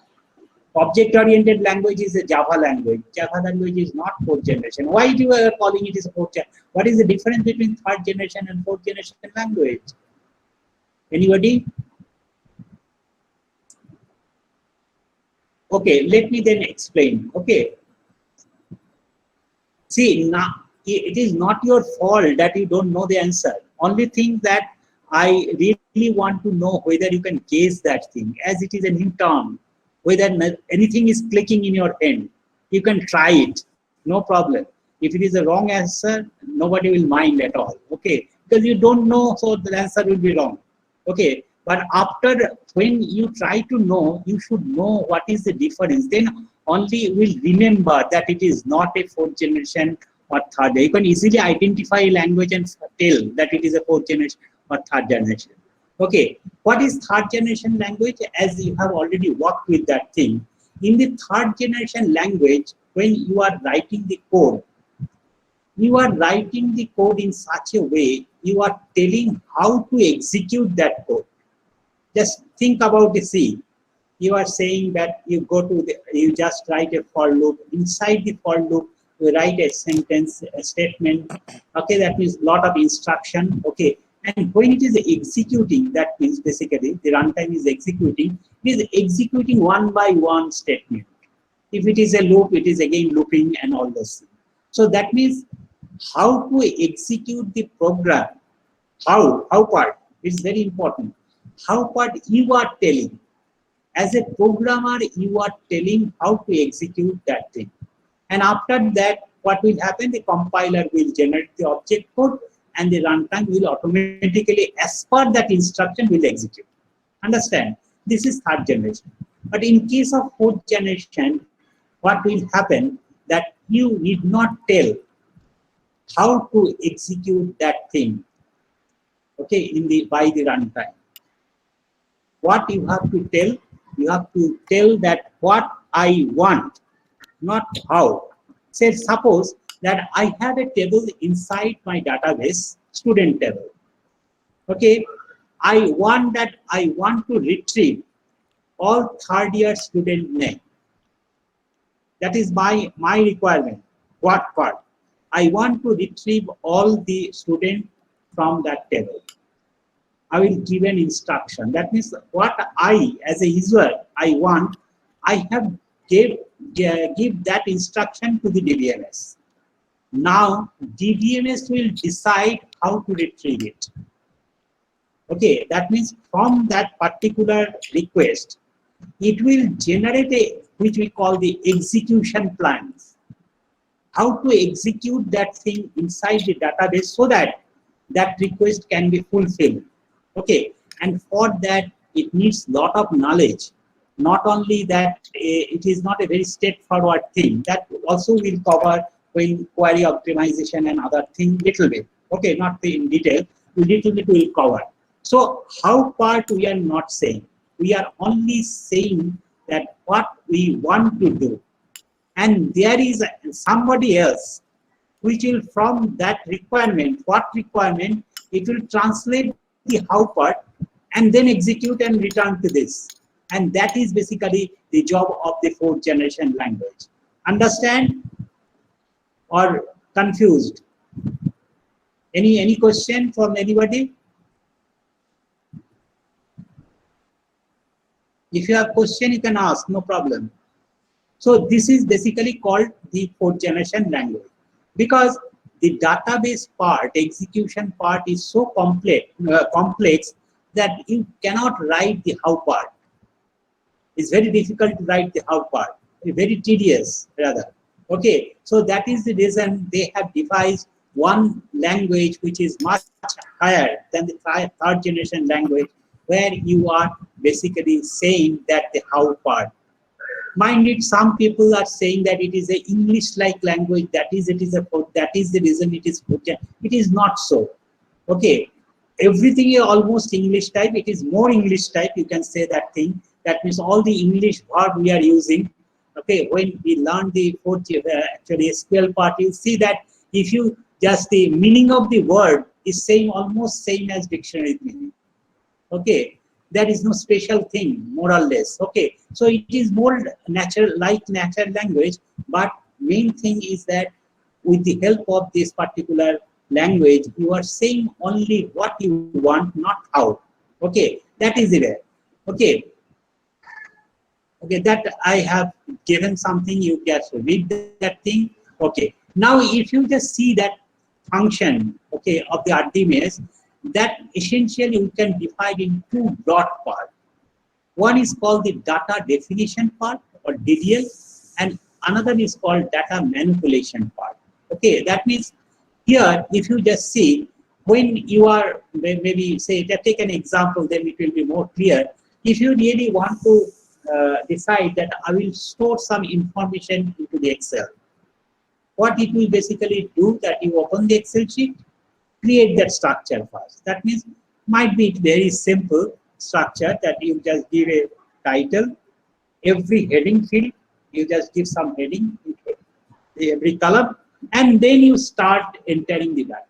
Object-oriented language is a Java language. Java language is not fourth generation. Why you are calling it as fourth generation? What is the difference between third generation and fourth generation language? Anybody? Okay, let me then explain. Okay. See, now it is not your fault that you don't know the answer. Only thing that I really want to know whether you can guess that thing, as it is a new term, whether anything is clicking in your hand. You can try it, no problem. If it is a wrong answer, nobody will mind at all, okay? Because you don't know, so the answer will be wrong, okay? But after, when you try to know, you should know what is the difference. Then only you will remember that it is not a fourth generation or third. You can easily identify a language and tell that it is a fourth generation or third generation. Okay, what is third generation language? As you have already worked with that thing. In the third generation language, when you are writing the code, you are writing the code in such a way, you are telling how to execute that code. Just think about the C. You are saying that you go to you just write a for loop. Inside the for loop, you write a sentence, a statement. Okay, that means lot of instruction. Okay, and when it is executing, that means basically the runtime is executing. It is executing one by one statement. If it is a loop, it is again looping and all those things. So that means how to execute the program. How part is very important. How part you are telling. As a programmer, you are telling how to execute that thing. And after that, what will happen? The compiler will generate the object code and the runtime will automatically, as per that instruction, will execute. Understand? This is third generation. But in case of fourth generation, what will happen? That you need not tell how to execute that thing. Okay, by the runtime. What you have to tell? You have to tell that what I want, not how. Say, suppose that I have a table inside my database, student table. Okay, I want to retrieve all third year student name. That is my requirement. What part? I want to retrieve all the student from that table. I will give an instruction. That means what I, as a user, I want, I have give that instruction to the DBMS. Now DBMS will decide how to retrieve it. Okay, that means from that particular request, it will generate a, which we call the execution plans. How to execute that thing inside the database so that that request can be fulfilled. Okay, and for that it needs lot of knowledge. Not only that, it is not a very straightforward thing. That also will cover when query optimization and other thing little bit. Okay, not in detail, little bit will cover. So how part we are not saying. We are only saying that what we want to do. And there is somebody else which will, from that requirement, what requirement, it will translate the how part and then execute and return to this. And that is basically the job of the fourth generation language. Understand or confused? Any question from anybody? If you have question, you can ask, no problem. So this is basically called the fourth generation language, because the database part, execution part is so complex that you cannot write the how part. It's very difficult to write the how part, very tedious rather. Okay, so that is the reason they have devised one language which is much higher than the third generation language, where you are basically saying that the how part. Mind it, some people are saying that it is a English-like language. That is the reason it is put. It is not so. Okay, everything is almost English type. It is more English type. You can say that thing. That means all the English word we are using. Okay, when we learn the fourth actually SQL part, you see that if you just the meaning of the word is same, almost same as dictionary meaning. Okay. There is no special thing, more or less. Okay, so it is more natural, like natural language, but main thing is that with the help of this particular language, you are saying only what you want, not how. Okay, that is the way. Okay, okay, that I have given something, you can read that thing. Okay, now if you just see that function, okay, of the RDMS, that essentially we can divide in two broad parts. One is called the data definition part, or DDL, and another is called data manipulation part. Okay, that means here, if you just see, when you are, maybe say, take an example, then it will be more clear. If you really want to decide that I will store some information into the Excel, what it will basically do, that you open the Excel sheet, create that structure first. That means might be very simple structure, that you just give a title, every heading field, you just give some heading, every column, and then you start entering the data.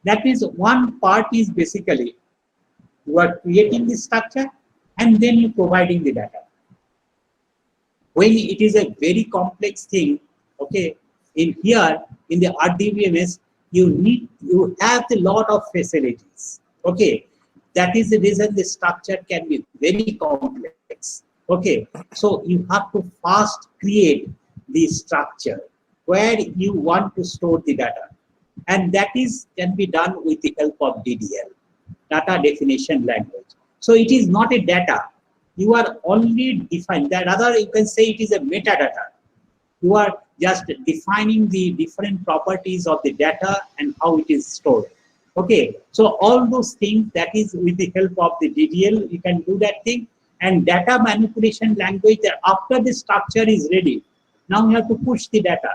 That means one part is basically you are creating the structure and then you providing the data. When it is a very complex thing, okay, in here in the RDBMS, you have a lot of facilities. Okay, that is the reason the structure can be very complex. Okay, so you have to first create the structure where you want to store the data, and that is can be done with the help of DDL, data definition language. So it is not a data. You are only defined that. Rather, you can say it is a metadata. You are just defining the different properties of the data and how it is stored. Okay, so all those things, that is with the help of the DDL, you can do that thing. And data manipulation language, that after the structure is ready, now you have to push the data,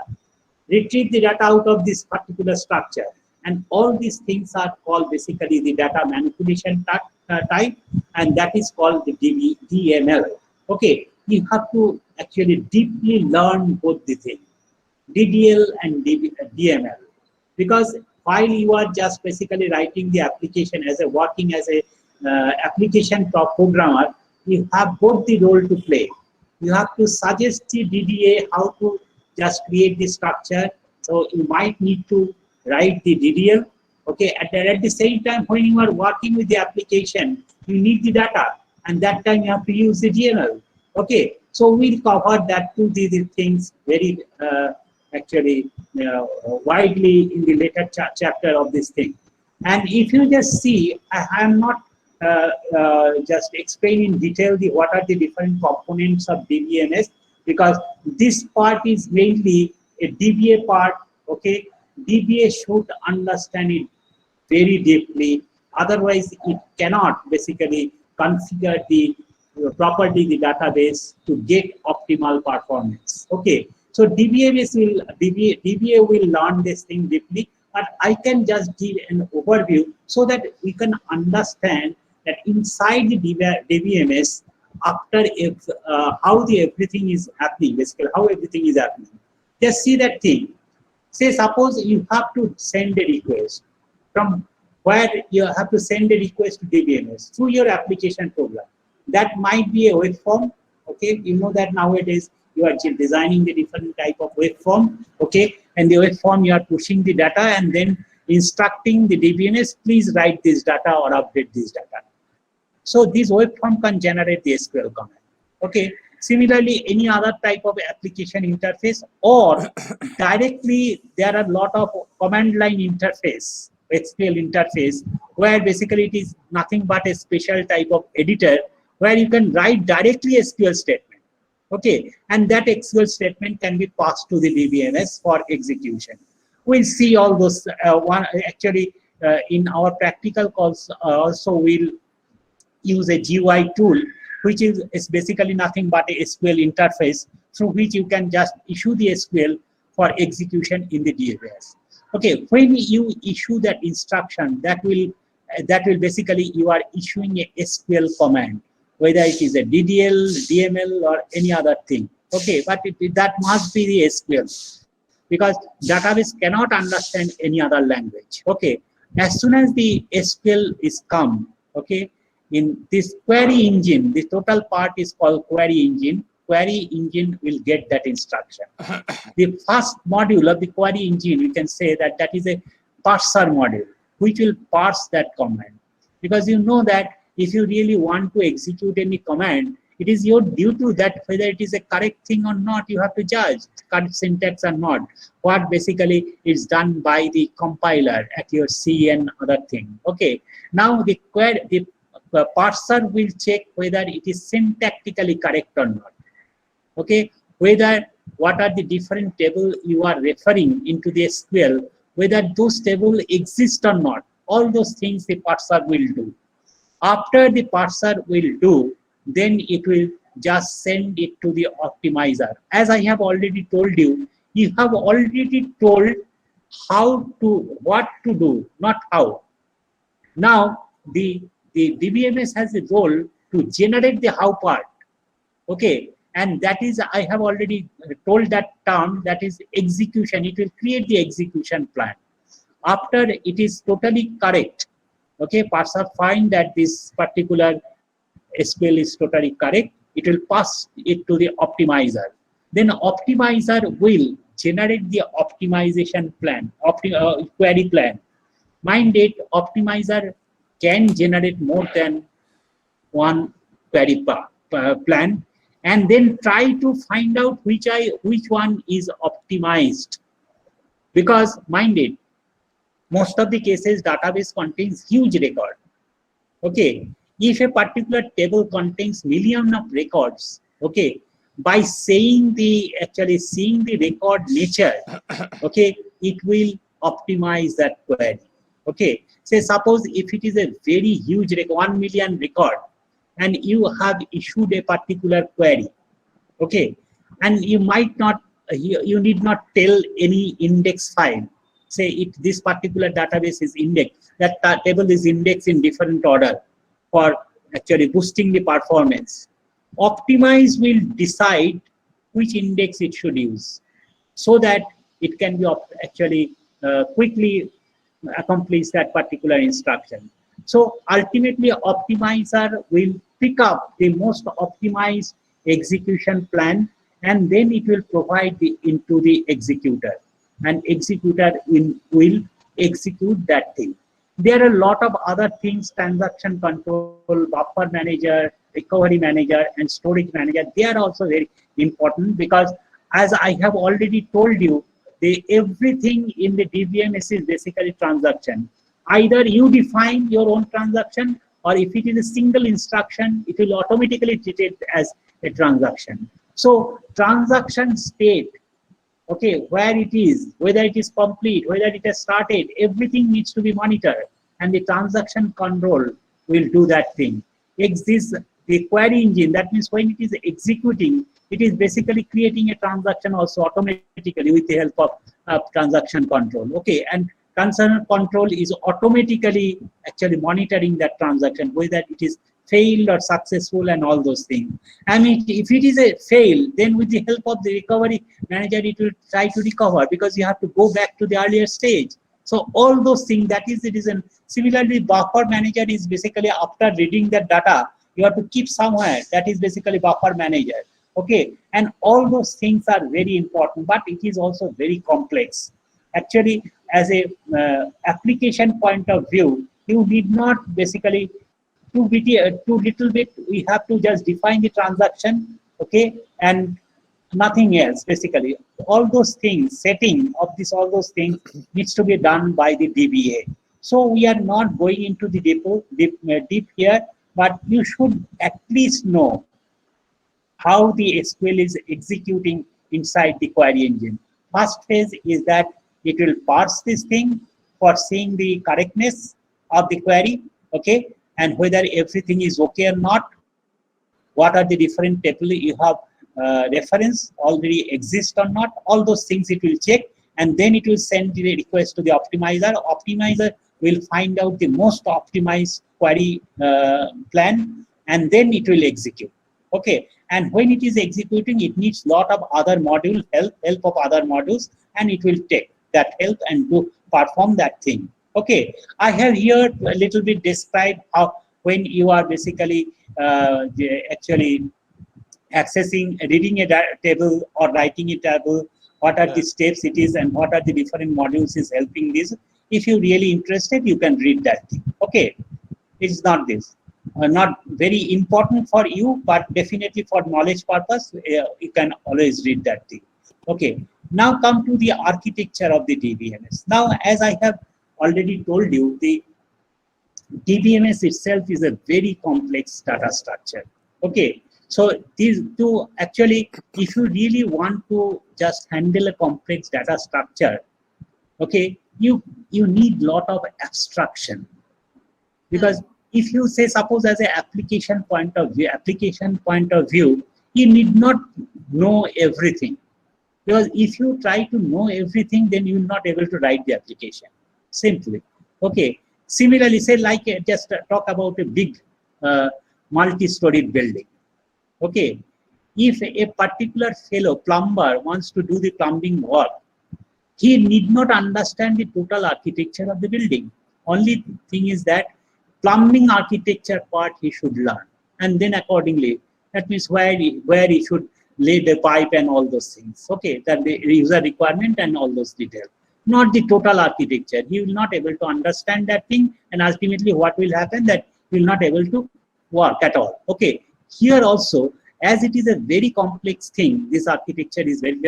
retrieve the data out of this particular structure. And all these things are called basically the data manipulation type, and that is called the DML. Okay, you have to actually deeply learn both the things, DDL and DML, because while you are just basically writing the application as a working as a application programmer, you have both the role to play. You have to suggest the DDA how to just create the structure. So you might need to write the DDL. Okay, at the same time, when you are working with the application, you need the data, and that time you have to use the DML. Okay, so we'll cover that the things very actually widely in the later chapter of this thing. And if you just see, I am not just explain in detail what are the different components of DBMS, because this part is mainly a DBA part. Okay, DBA should understand it very deeply. Otherwise, it cannot basically configure the property the database to get optimal performance. Okay, so DBA will learn this thing deeply, but I can just give an overview so that we can understand that inside the DBMS, after how everything is happening, basically how everything is happening. Just see that thing. Say suppose you have to send a request from where you have to send a request to DBMS through your application program. That might be a web form. Okay, you know that nowadays you are designing the different type of web form. Okay, and the web form you are pushing the data and then instructing the DBMS, please write this data or update this data. So this web form can generate the SQL command. Okay. Similarly, any other type of application interface, or directly there are a lot of command line interface, SQL interface, where basically it is nothing but a special type of editor where you can write directly a SQL statement. Okay, and that SQL statement can be passed to the DBMS for execution. We'll see all those. In our practical calls, also we'll use a GUI tool, which is basically nothing but a SQL interface through which you can just issue the SQL for execution in the DBMS. Okay, when you issue that instruction, that will basically you are issuing a SQL command, whether it is a DDL, DML, or any other thing. Okay, but that must be the SQL, because database cannot understand any other language. Okay, as soon as the SQL is come, okay, in this query engine, the total part is called query engine. Query engine will get that instruction. The first module of the query engine, we can say that is a parser module, which will parse that command. Because you know that if you really want to execute any command, it is your duty that whether it is a correct thing or not, you have to judge correct syntax or not. What basically is done by the compiler, accuracy and other thing. Okay. Now the parser will check whether it is syntactically correct or not. Okay, whether what are the different tables you are referring into the SQL, whether those tables exist or not. All those things the parser will do. After the parser will do, then it will just send it to the optimizer. As I have already told you, you have already told what to do, not how. Now the DBMS has a role to generate the how part. Okay, and that is, I have already told that term, that is execution. It will create the execution plan. After it is totally correct, okay, parser find that this particular SQL is totally correct, it will pass it to the optimizer. Then optimizer will generate the optimization plan, query plan. Mind it, optimizer can generate more than one query plan, and then try to find out which one is optimized. Because mind it, most of the cases database contains huge record. Okay, if a particular table contains million of records, okay, by seeing the record nature, okay, it will optimize that query. Okay, say suppose if it is a very huge 1 million record and you have issued a particular query, okay, and you might not, you need not tell any index file. Say this particular database is indexed, that table is indexed in different order for actually boosting the performance. Optimize will decide which index it should use so that it can be actually quickly accomplish that particular instruction. So ultimately, optimizer will pick up the most optimized execution plan, and then it will provide into the executor, and executor will execute that thing. There are a lot of other things: transaction control, buffer manager, recovery manager, and storage manager. They are also very important, because as I have already told you, everything in the DBMS is basically transaction. Either you define your own transaction, or if it is a single instruction, it will automatically treat it as a transaction. So transaction state, okay, where it is, whether it is complete, whether it has started, everything needs to be monitored, and the transaction control will do that thing. Exists the query engine, that means when it is executing, it is basically creating a transaction also automatically with the help of transaction control. Okay, and transaction control is automatically actually monitoring that transaction, whether it is failed or successful and all those things. I mean, if it is a fail, then with the help of the recovery manager, it will try to recover, because you have to go back to the earlier stage. So all those things, that is the reason. Similarly, buffer manager is basically after reading the data, you have to keep somewhere. That is basically buffer manager. Okay, and all those things are very important, but it is also very complex. Actually, as a application point of view, you need not basically too little bit. We have to just define the transaction, okay, and nothing else. Basically, all those things, setting of this, all those things needs to be done by the DBA. So we are not going into the deep here, but you should at least know how the SQL is executing inside the query engine. First phase is that it will parse this thing for seeing the correctness of the query, okay, and whether everything is okay or not. What are the different tables you have reference already exist or not? All those things it will check, and then it will send the request to the optimizer. Optimizer will find out the most optimized query plan, and then it will execute. Okay, and when it is executing, it needs lot of other module help of other modules, and it will take that help and do perform that thing. Okay, I have here a little bit described how when you are basically actually accessing, reading a table or writing a table, what are the steps it is and what are the different modules is helping this. If you're really interested, you can read that thing. Okay, it's not this. Not very important for you, but definitely for knowledge purpose, you can always read that thing. Okay, now come to the architecture of the DBMS. Now, as I have already told you, the DBMS itself is a very complex data structure. Okay, so these two actually, if you really want to just handle a complex data structure, okay, you need lot of abstraction, because if you say, suppose as an application point of view, you need not know everything, because if you try to know everything, then you will not able to write the application simply. Okay, similarly, say like just talk about a big multi-storied building. Okay, if a particular fellow plumber wants to do the plumbing work, he need not understand the total architecture of the building. Only thing is that plumbing architecture part he should learn, and then accordingly, that means where he should lay the pipe and all those things. Okay, that the user requirement and all those details, not the total architecture. He will not able to understand that thing, and ultimately what will happen, that he will not able to work at all. Okay, here also, as it is a very complex thing, this architecture is very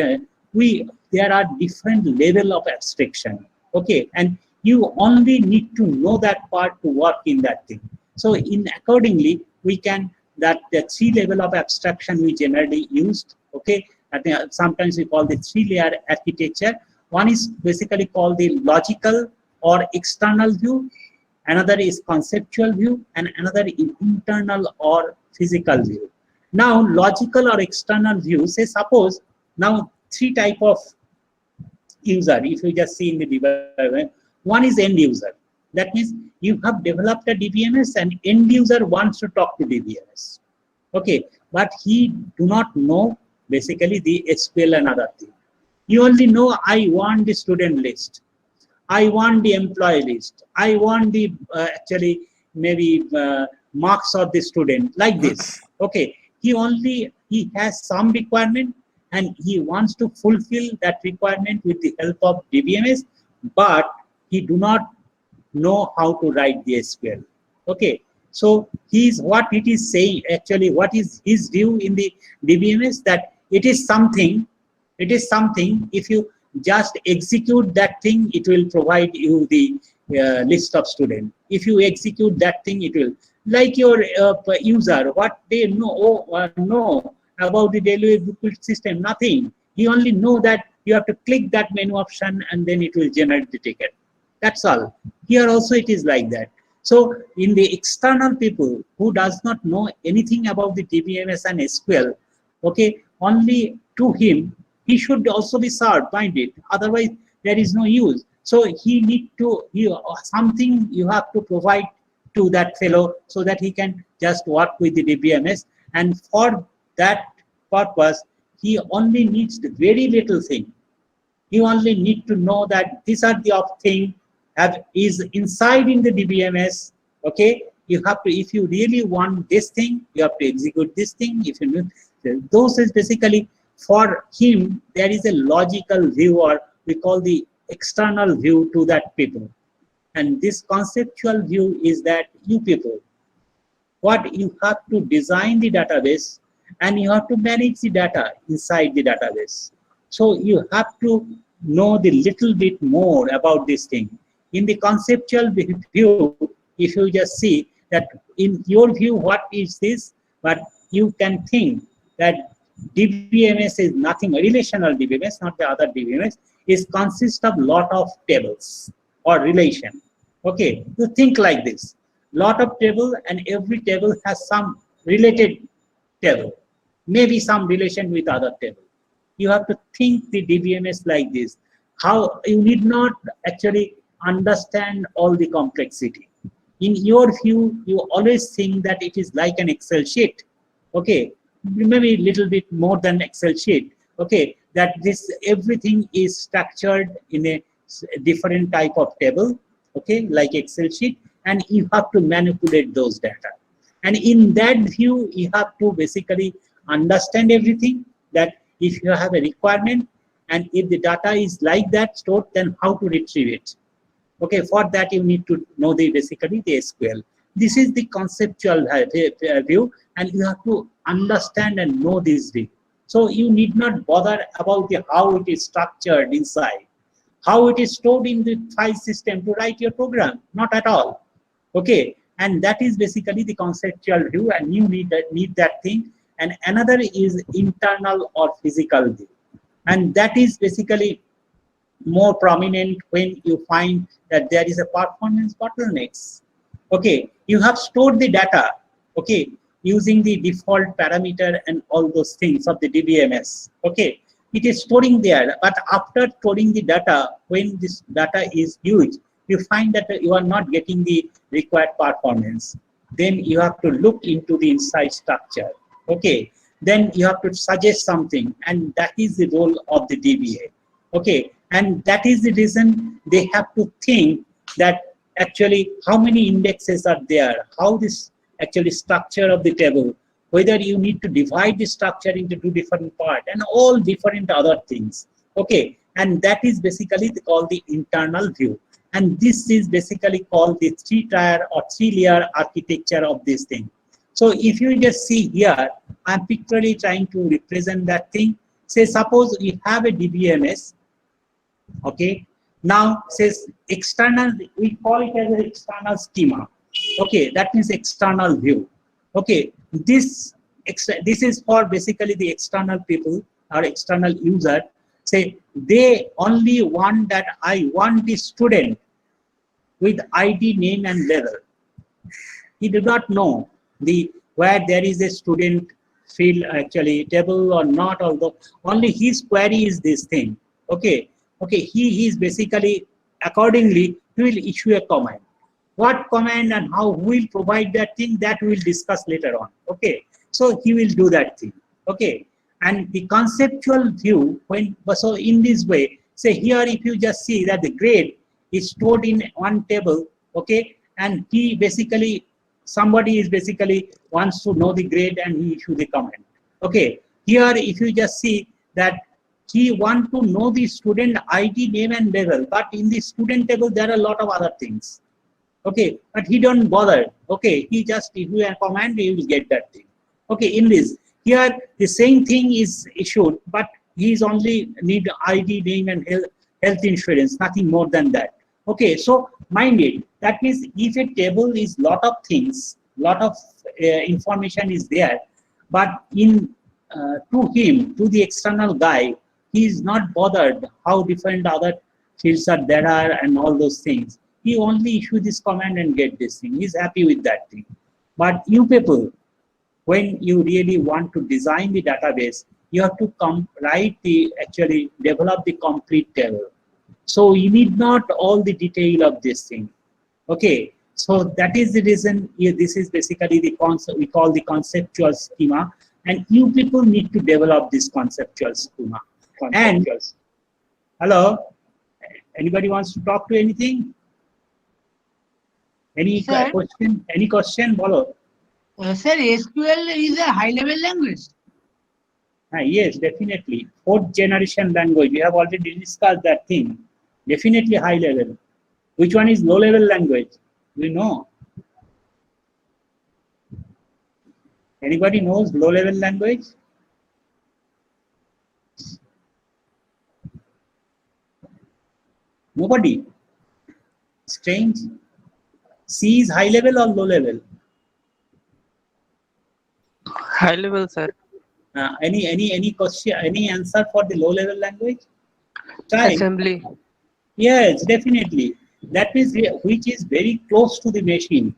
there are different level of abstraction. Okay, and you only need to know that part to work in that thing. So in accordingly, we can, that the 3 level of abstraction we generally used. Okay, sometimes we call the 3-layer architecture. One is basically called the logical or external view, another is conceptual view, and another is internal or physical view. Now, logical or external view, say suppose now 3 type of user, if you just see in the device. One is end user. That means you have developed a DBMS and end user wants to talk to DBMS. Okay, but he do not know basically the SQL and other thing. You only know, I want the student list, I want the employee list, I want the actually maybe marks of the student, like this. Okay, he has some requirement and he wants to fulfill that requirement with the help of DBMS, but he do not know how to write the SQL. Okay, so what it is saying, actually what is his view in the DBMS, that it is something if you just execute that thing, it will provide you the list of students. If you execute that thing, it will, like your user, what they know about the daily booklet system, nothing. You only know that you have to click that menu option and then it will generate the ticket. That's all. Here also it is like that. So in the external people who does not know anything about the DBMS and SQL, okay, only to him, he should also be served, mind it. Otherwise, there is no use. So he need to, something you have to provide to that fellow so that he can just work with the DBMS. And for that purpose, he only needs the very little thing. You only need to know that these are the thing is inside in the DBMS. Okay, you have to, if you really want this thing, you have to execute this thing. If you those is basically for him, there is a logical view, or we call the external view to that people. And this conceptual view is that you people, what you have to design the database and you have to manage the data inside the database. So you have to know the little bit more about this thing. In the conceptual view, if you just see that in your view, what is this? But you can think that DBMS is nothing, a relational DBMS, not the other DBMS, is consists of lot of tables or relation. Okay, you think like this. Lot of table, and every table has some related table, maybe some relation with other table. You have to think the DBMS like this. How you need not actually understand all the complexity. In your view, you always think that it is like an Excel sheet. Okay, maybe a little bit more than Excel sheet. Okay, that this everything is structured in a different type of table. Okay, like Excel sheet, and you have to manipulate those data. And in that view, you have to basically understand everything, that if you have a requirement and if the data is like that stored, then how to retrieve it. Okay, for that you need to know the basically the SQL. This is the conceptual view, and you have to understand and know this view. So you need not bother about the how it is structured inside, how it is stored in the file system to write your program, not at all. Okay, and that is basically the conceptual view, and you need that thing. And another is internal or physical view, and that is basically more prominent when you find that there is a performance bottlenecks. Okay, you have stored the data, okay, using the default parameter and all those things of the DBMS. Okay, it is storing there, but after storing the data, when this data is huge, you find that you are not getting the required performance. Then you have to look into the inside structure. Okay, then you have to suggest something, and that is the role of the DBA. Okay, and that is the reason they have to think that actually how many indexes are there, how this actually structure of the table, whether you need to divide the structure into two different parts and all different other things. Okay, and that is basically called the internal view. And this is basically called the three-tier or three-layer architecture of this thing. So if you just see here, I'm pictorially trying to represent that thing. Say suppose we have a DBMS. Okay, now says external, we call it as an external schema. Okay, that means external view. Okay, this is for basically the external people or external user. Say they only want that I want the student with ID, name, and level. He did not know where there is a student field actually table or not, although only his query is this thing. Okay, okay, he is basically accordingly he will issue a command. What command and how we will provide that thing, that we will discuss later on. Okay, so he will do that thing. Okay, and the conceptual view, so in this way, say here if you just see that the grade is stored in one table. Okay, and he basically, somebody is basically wants to know the grade and he issue the command. Okay, here if you just see that he want to know the student ID, name, and level, but in the student table there are a lot of other things. Okay, but he don't bother. Okay, he just issue a command, he will get that thing. Okay, in this here the same thing is issued, but He is only need ID, name, and health insurance, nothing more than that. Okay, so mind it. That means if a table is lot of things, lot of information is there, but in to him, to the external guy, he is not bothered how different other fields are there are and all those things. He only issue this command and get this thing. He's happy with that thing. But you people, when you really want to design the database, you have to actually develop the complete table. So you need not all the detail of this thing. Okay, so that is the reason this is basically the concept we call the conceptual schema, and you people need to develop this conceptual schema. And hello, anybody wants to talk to anything? Any Sir? question? Any question? Bolo. Sir, SQL is a high-level language. Yes, definitely. Fourth generation language. We have already discussed that thing. Definitely high level. Which one is low level language? We know. Anybody knows low level language? Nobody. Strange. C is high level or low level? High level, sir. Any question? Any answer for the low level language? Try. Assembly. Yes, definitely. That means which is very close to the machine.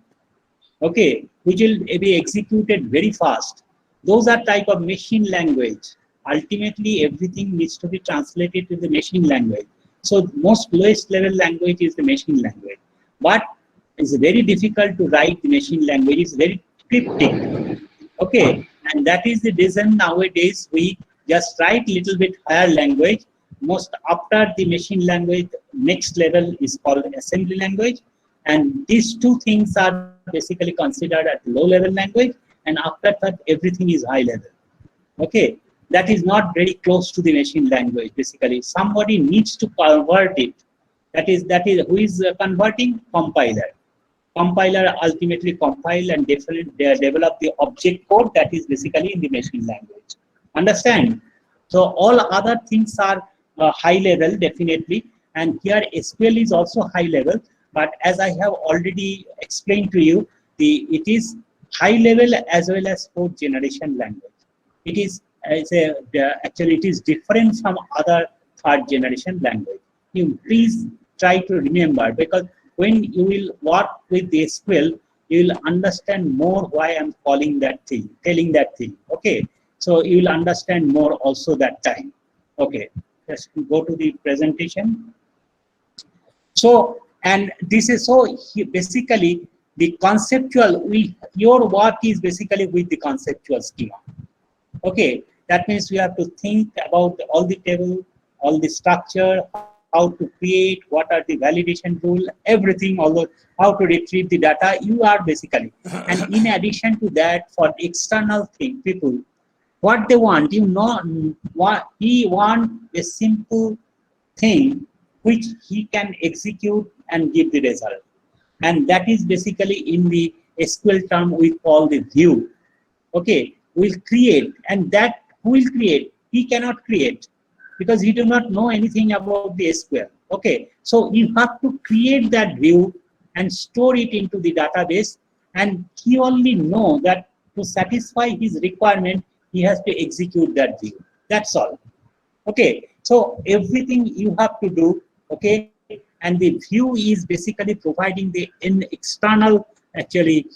Okay, which will be executed very fast. Those are type of machine language. Ultimately, everything needs to be translated to the machine language. So most lowest level language is the machine language. But it's very difficult to write the machine language. It's very cryptic. Okay, and that is the reason nowadays we just write little bit higher language. Most after the machine language, next level is called assembly language, and these two things are basically considered at low level language, and after that everything is high level. Okay, that is not very close to the machine language. Basically, somebody needs to convert it. That is who is converting? Compiler. Compiler ultimately compile and develop the object code that is basically in the machine language. Understand? So all other things are high level definitely, and here SQL is also high level. But as I have already explained to you, it is high level as well as fourth generation language. It is actually it is different from other third generation language. You please try to remember, because when you will work with the SQL, you will understand more why I'm telling that thing. Okay, so you will understand more also that time. Okay, let's go to the presentation. So, and this is so basically the conceptual. Your work is basically with the conceptual schema. Okay, that means we have to think about all the table, all the structure, how to create, what are the validation rule, everything, although how to retrieve the data. You are basically, and in addition to that, for the external people, what they want, he want a simple thing which he can execute and give the result, and that is basically in the SQL term we call the view. Okay, will create, and that who will create? He cannot create, because he do not know anything about the SQL. Okay, so you have to create that view and store it into the database, and he only know that to satisfy his requirement, he has to execute that view. That's all. Okay, so everything you have to do, okay, and the view is basically providing the external actually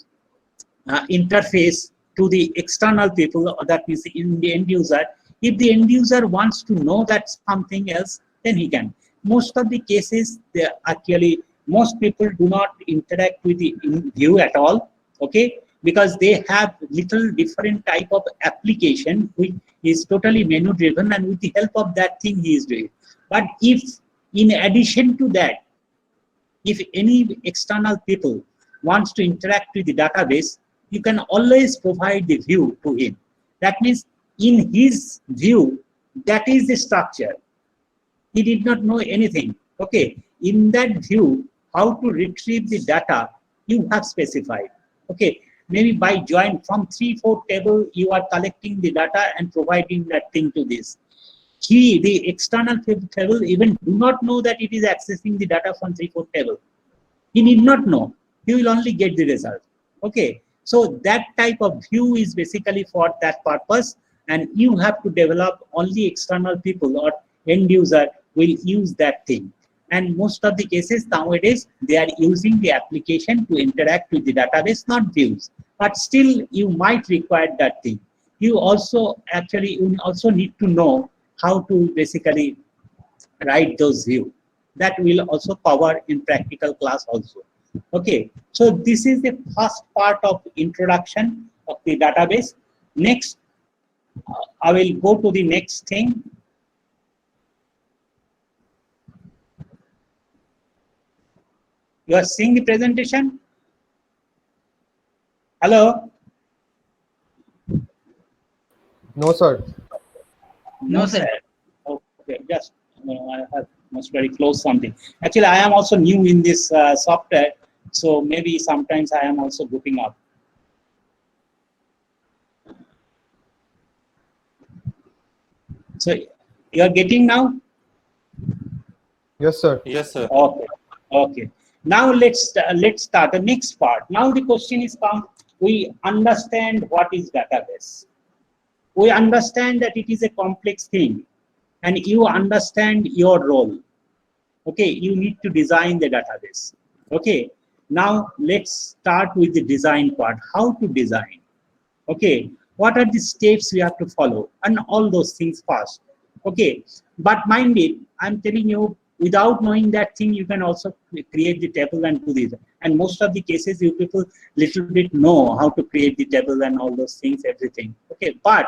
interface to the external people, that means in the end user. If the end user wants to know that something else, then he can. Most of the cases, most people do not interact with the view at all, okay, because they have little different type of application which is totally menu driven, and with the help of that thing he is doing. But if in addition to that, if any external people wants to interact with the database, you can always provide the view to him. That means in his view, that is the structure. He did not know anything. Okay, in that view, how to retrieve the data, you have specified. Okay, maybe by join from 3-4 table, you are collecting the data and providing that thing to this. the external table even do not know that it is accessing the data from 3-4 table. He need not know. He will only get the result. Okay. So that type of view is basically for that purpose, and you have to develop only external people or end user will use that thing. And most of the cases nowadays, they are using the application to interact with the database, not views. But still, you might require that thing. You also need to know how to basically write those views. That will also cover in practical class also. Okay, so this is the first part of introduction of the database. Next, I will go to the next thing. You are seeing the presentation? Hello? No, sir. No, sir. Okay, just I have must very close something. Actually, I am also new in this software, so maybe sometimes I am also grouping up. So you are getting now? Yes, sir. Yes, sir. Okay. Okay. Now let's start the next part. Now the question is come. We understand what is database. We understand that it is a complex thing, and you understand your role. Okay, you need to design the database. Okay, now let's start with the design part. How to design? Okay, what are the steps we have to follow, and all those things first. Okay, but mind it, I'm telling you, without knowing that thing, you can also create the table and do this. And most of the cases, you people little bit know how to create the table and all those things, everything. Okay, but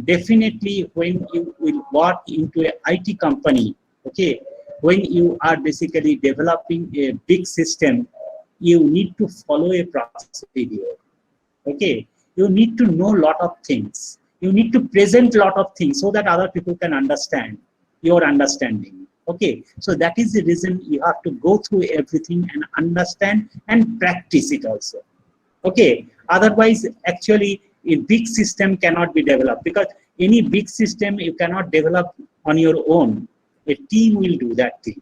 definitely when you will work into a IT company, okay, when you are basically developing a big system, you need to follow a procedure. Okay, you need to know a lot of things. You need to present a lot of things so that other people can understand your understanding. Okay, so that is the reason you have to go through everything and understand and practice it also. Okay, otherwise actually a big system cannot be developed, because any big system you cannot develop on your own. A team will do that thing,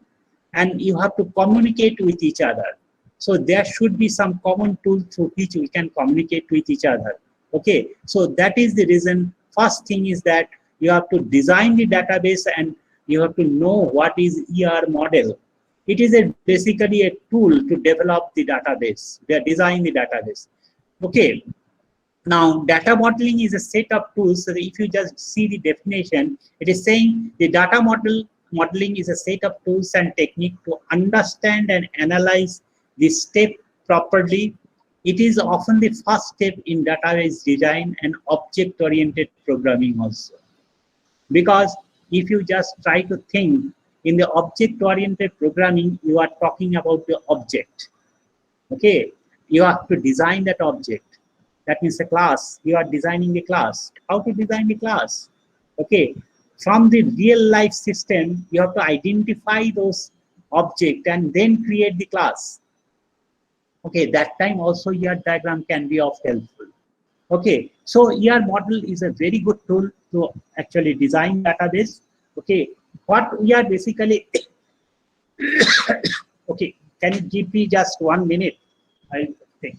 and you have to communicate with each other. So there should be some common tool through which we can communicate with each other. Okay, so that is the reason. First thing is that you have to design the database, and you have to know what is ER model. It is basically a tool to develop the database. They design the database. Okay. Now, data modeling is a set of tools. So if you just see the definition, it is saying the data modeling is a set of tools and technique to understand and analyze the step properly. It is often the first step in database design and object-oriented programming also. Because if you just try to think in the object-oriented programming, you are talking about the object. Okay, you have to design that object. That means a class. You are designing the class. How to design the class? Okay, from the real life system, you have to identify those objects and then create the class. Okay, that time also ER diagram can be of helpful. Okay, so ER model is a very good tool to actually design database. Okay, what we are basically okay, can you give me just 1 minute? I'll think.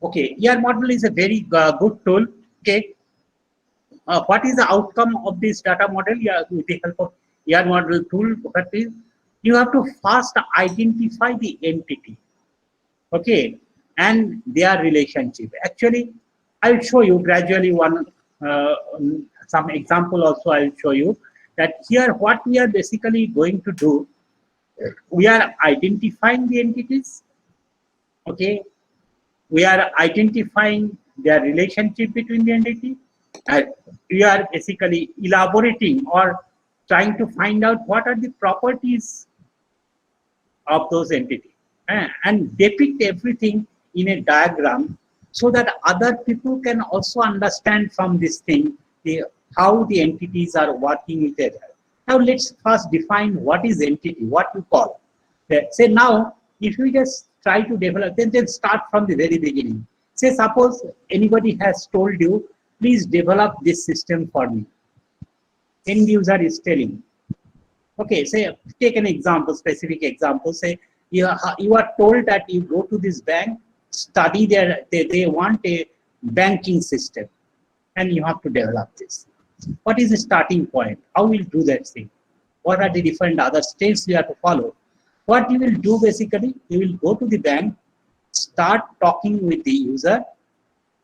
Okay, ER model is a very good tool. Okay, what is the outcome of this data model? Yeah, with the help of ER model tool, what is, you have to first identify the entity. Okay, and their relationship. Actually, I'll show you gradually some example also. I'll show you that here what we are basically going to do. We are identifying the entities. Okay, we are identifying their relationship between the entity, and we are basically elaborating or trying to find out what are the properties of those entities, and depict everything in a diagram so that other people can also understand from this thing how the entities are working with each other. Now let's first define what is entity, what you call. Say now, if you just try to develop, then start from the very beginning. Say suppose anybody has told you, please develop this system for me. End user is telling. Okay, say take an example, specific example. Say you are told that you go to this bank, study they want a banking system, and you have to develop this. What is the starting point? How will you do that thing? What are the different other steps you have to follow? What you will do basically, you will go to the bank, start talking with the user,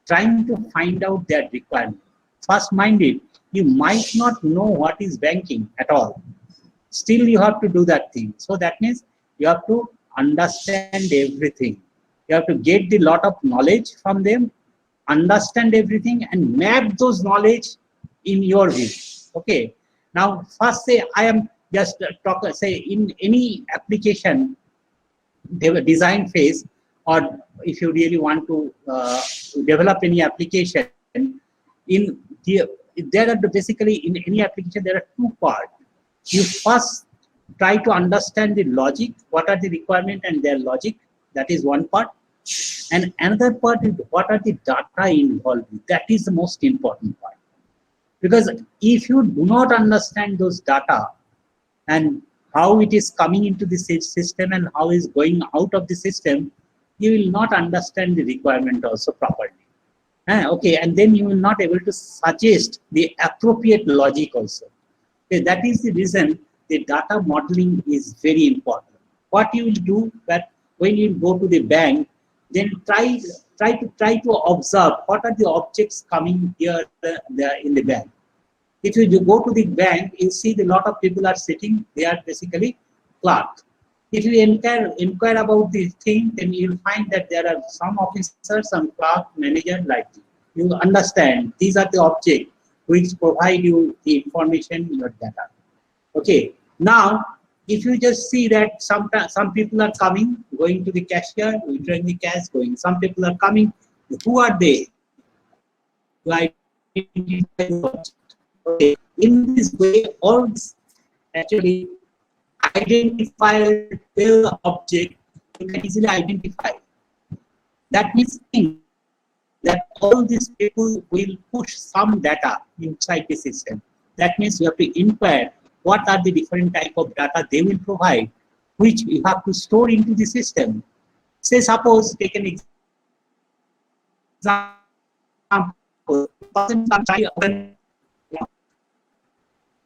trying to find out their requirement. First minded, you might not know what is banking at all. Still you have to do that thing. So that means you have to understand everything. You have to get the lot of knowledge from them, understand everything, and map those knowledge in your view. Okay. Now first say I am just say in any application design phase, or if you really want to develop any application, there are basically in any application there are two parts. You first try to understand the logic, what are the requirements and their logic. That is one part. And another part is what are the data involved. That is the most important part. Because if you do not understand those data and how it is coming into the system and how it is going out of the system, you will not understand the requirement also properly. Okay, and then you will not able to suggest the appropriate logic also. Okay, that is the reason the data modeling is very important. What you will do that when you go to the bank, then try to observe what are the objects coming here there in the bank. If you go to the bank, you see a lot of people are sitting. They are basically clerk. If you inquire about the thing, then you will find that there are some officers, some clerk, manager like this. You understand these are the objects which provide you the information in your data. Okay. Now, if you just see that some people are coming, going to the cashier, withdrawing the cash, going. Some people are coming. Who are they? To identify the object. Okay. In this way, all this actually identify the object you can easily identify. That means that all these people will push some data inside the system. That means you have to inquire what are the different type of data they will provide, which you have to store into the system. Say suppose take an example.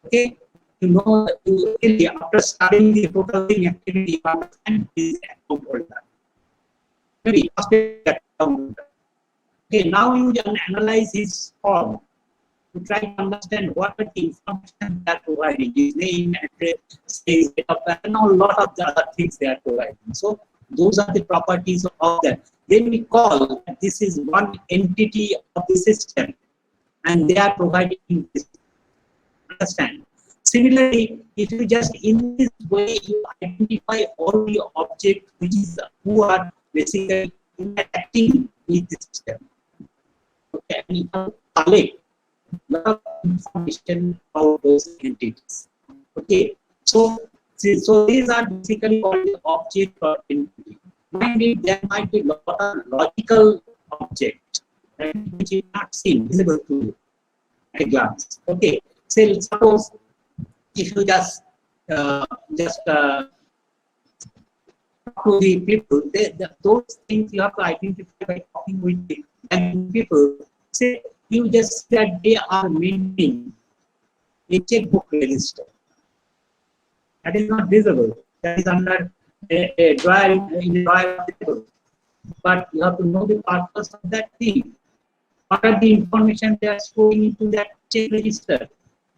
Okay, you know, really after studying the total thing activity, you understand this account holder. Maybe account holder. Okay, now you can analyze his form to try to understand what are the information they are providing, his name, address, stage, and a lot of the other things they are providing. So those are the properties of that. Then we call that this is one entity of the system, and they are providing this. Understand? Similarly, if you just in this way you identify all the objects which is who are basically interacting with the system. Okay, and you have to collect a lot of information about those entities. Okay, so these are basically called the object or entity. Maybe there might be a lot of logical objects which is not seen, visible to you at a glance. Okay. Say suppose if you just talk to the people, those things you have to identify by talking with the people. Say you just that they are maintaining a checkbook register. That is not visible. That is under a drawer in the drawer of the table. But you have to know the purpose of that thing. What are the information they are storing into that check register?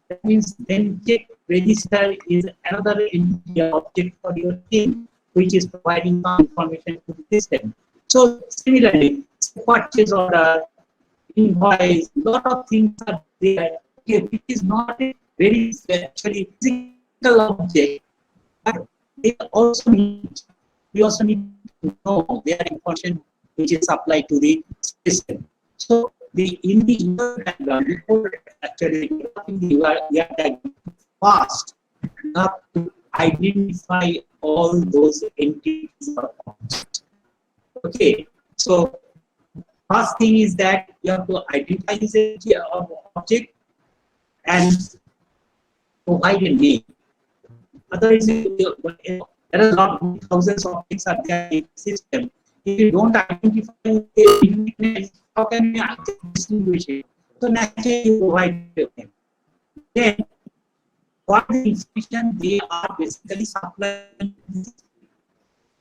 That means then check register is another object for your team, which is providing some information to the system. So similarly, purchase order, invoice, lot of things are there. Okay, which is not a very actually physical object, but they also need, we also need to know their information which is supplied to the system. So the in the UR diagram, before actually developing the UR diagram fast, you have to identify all those entities or objects. Okay, so first thing is that you have to identify this object and provide a name. Otherwise, there are a lot of thousands of things are there in the system. If you don't identify the name, how can you distinguish it? So naturally, you provide a name. Then, what the information they are basically supplying,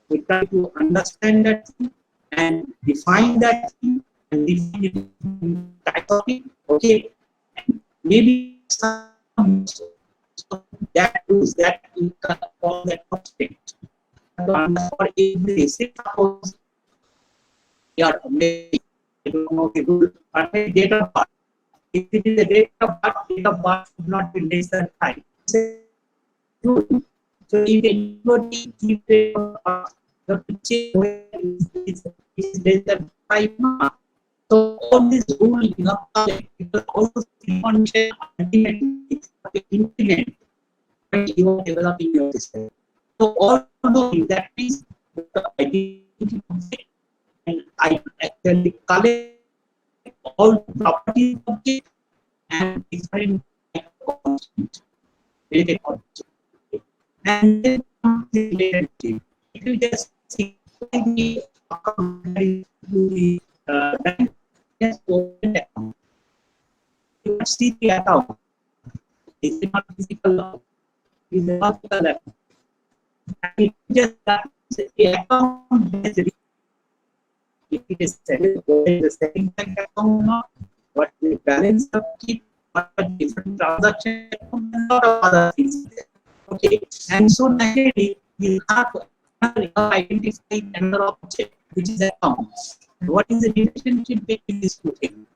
we try to understand that thing and define that thing and define it type of it. Okay, and maybe some so that is that you can call that object. For every suppose your date of birth. If it is a date of birth should not be less than 5. So if anybody keep date of birth, the picture is less than 5 marks. So all this rule you have to because all those information ultimately implement when you are developing your system. So all those that means the identity object and I actually collect all properties of it and different constant related object. And then the relationship. If you just see the account to the bank, just open the account. You can see the account. It's not physical, it's a logical account. And if you just the account has if it is settled, what is the savings bank account or not, what the balance of it, what are different transaction account, and a lot of other things there. Okay, and so naturally you have to identify another object which is account. What is the relationship between these two things?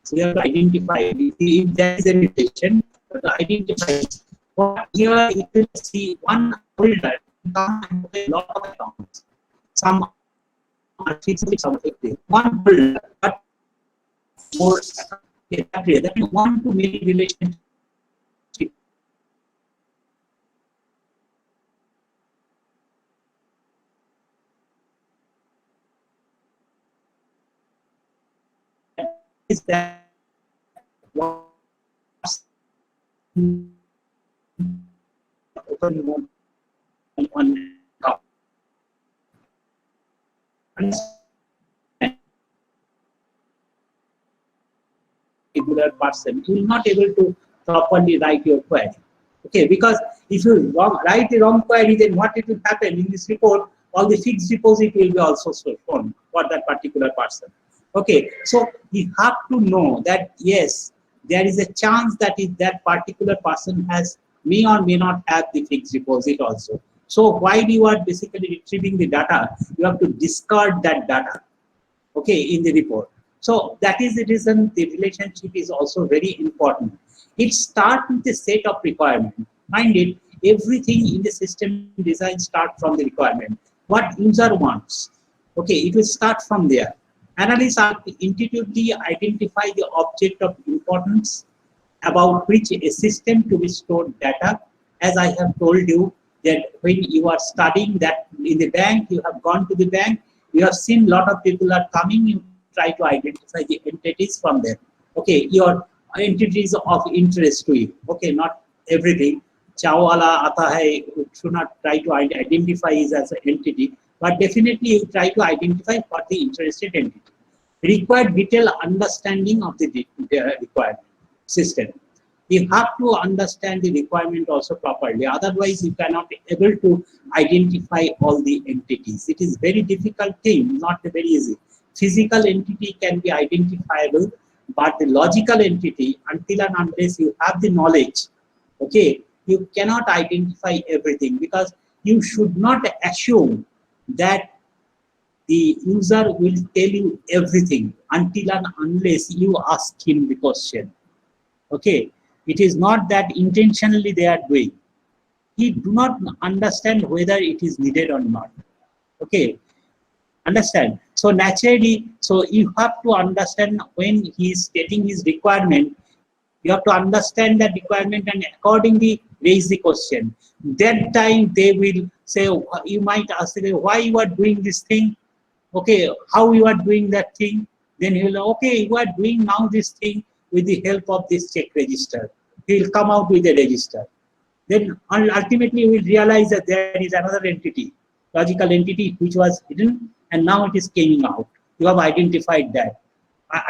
So you have to identify if there is a relation, you have to identify what here you will see one holder come with a lot of accounts. Some are fixed, some are active. One holder, but for that means one to many relationship. Is that one open on top. Particular person, you will not able to properly write your query. Okay, because if you write the wrong query, then what it will happen in this report, all the fixed deposit will be also shown for that particular person. Okay, so you have to know that yes, there is a chance that if that particular person may or may not have the fixed deposit also. So while you are basically retrieving the data, you have to discard that data, okay, in the report. So that is the reason the relationship is also very important. It starts with a set of requirements. Mind it, everything in the system design starts from the requirement. What user wants, okay, it will start from there. Analysts are intuitively identify the object of importance about which a system to be stored data. As I have told you that when you are studying that in the bank, you have gone to the bank, you have seen a lot of people are coming, you try to identify the entities from there. Okay, your entities of interest to you. Okay, not everything. Chawala aata hai, should not try to identify it as an entity, but definitely you try to identify what the interested entity. Require detailed understanding of the required system. You have to understand the requirement also properly. Otherwise, you cannot be able to identify all the entities. It is very difficult thing, not very easy. Physical entity can be identifiable, but the logical entity, until and unless you have the knowledge, okay, you cannot identify everything because you should not assume that the user will tell you everything until and unless you ask him the question. Okay, it is not that intentionally they are doing. He do not understand whether it is needed or not. Okay, understand? So naturally, so you have to understand when he is stating his requirement, you have to understand that requirement and accordingly raise the question. That time they will say, you might ask why you are doing this thing, okay, how you are doing that thing. Then he will, okay, you are doing now this thing with the help of this check register. He will come out with a register. Then ultimately you will realize that there is another entity, logical entity which was hidden and now it is coming out. You have identified that.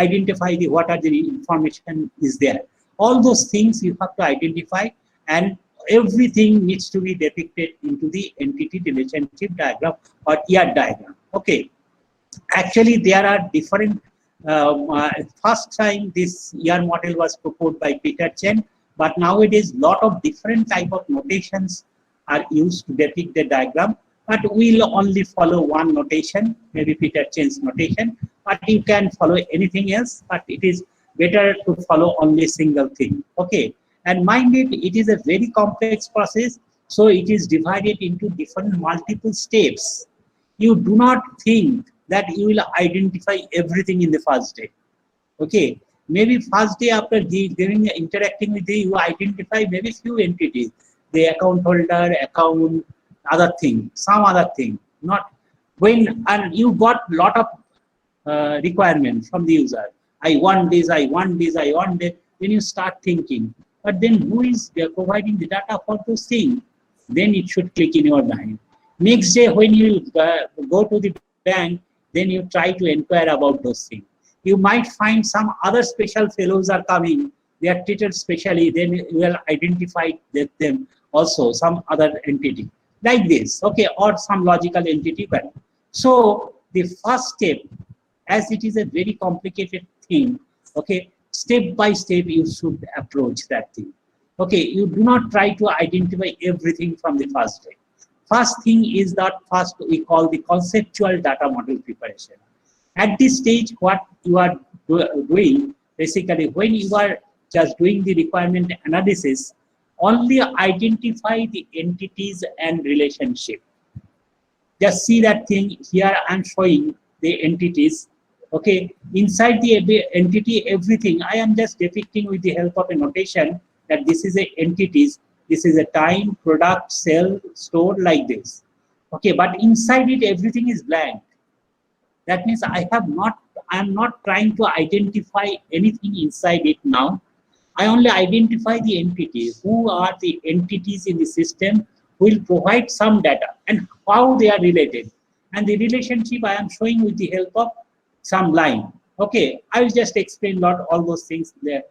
Identify the what are the information is there. All those things you have to identify, and everything needs to be depicted into the entity relationship diagram or ER diagram. Okay. Actually, there are different. First time this ER model was proposed by Peter Chen, but nowadays lot of different type of notations are used to depict the diagram. But we'll only follow one notation, maybe Peter Chen's notation. But you can follow anything else. But it is better to follow only a single thing. Okay, and mind it is a very complex process, so it is divided into different multiple steps. You do not think that you will identify everything in the first day. Okay, maybe first day after interacting with you identify maybe few entities, the account holder, account, other thing, some other thing. Not when and you got lot of requirement from the user. I want this, I want this, I want that. Then you start thinking, but then who is providing the data for those things? Then it should click in your mind. Next day when you go to the bank, then you try to inquire about those things. You might find some other special fellows are coming, they are treated specially, then you will identify them also, some other entity. Like this, okay, or some logical entity. But so the first step, as it is a very complicated thing, okay, step by step you should approach that thing. Okay, you do not try to identify everything from the first day. First thing is that first we call the conceptual data model preparation. At this stage, what you are doing, basically when you are just doing the requirement analysis, only identify the entities and relationship. Just see that thing here. I'm showing the entities. Okay, inside the entity, everything I am just depicting with the help of a notation that this is a entities. This is a time, product, sell, store, like this. Okay, but inside it everything is blank. That means I am not trying to identify anything inside it now. I only identify the entities. Who are the entities in the system who will provide some data and how they are related. And the relationship I am showing with the help of some line. Okay, I will just explain all those things there,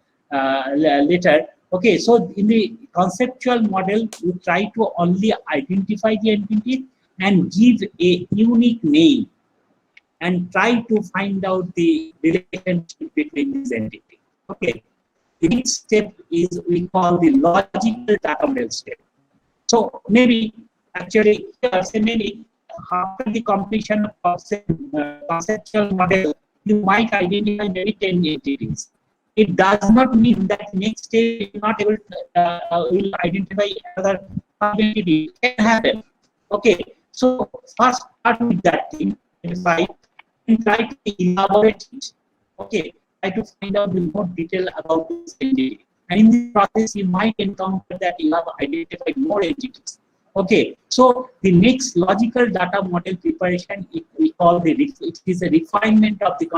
later. Okay, so in the conceptual model, you try to only identify the entity and give a unique name and try to find out the relationship between these entities. Okay. The next step is we call the logical data model step. So maybe actually maybe after the completion of conceptual model, you might identify maybe 10 entities. It does not mean that next day you are not able to will identify another entity. It can happen. Okay. So first start with that thing, identify and try to elaborate it. Okay. Try to find out in more detail about this entity. And in this process, you might encounter that you have identified more entities. Okay, so the next logical data model preparation, we call it is a refinement of the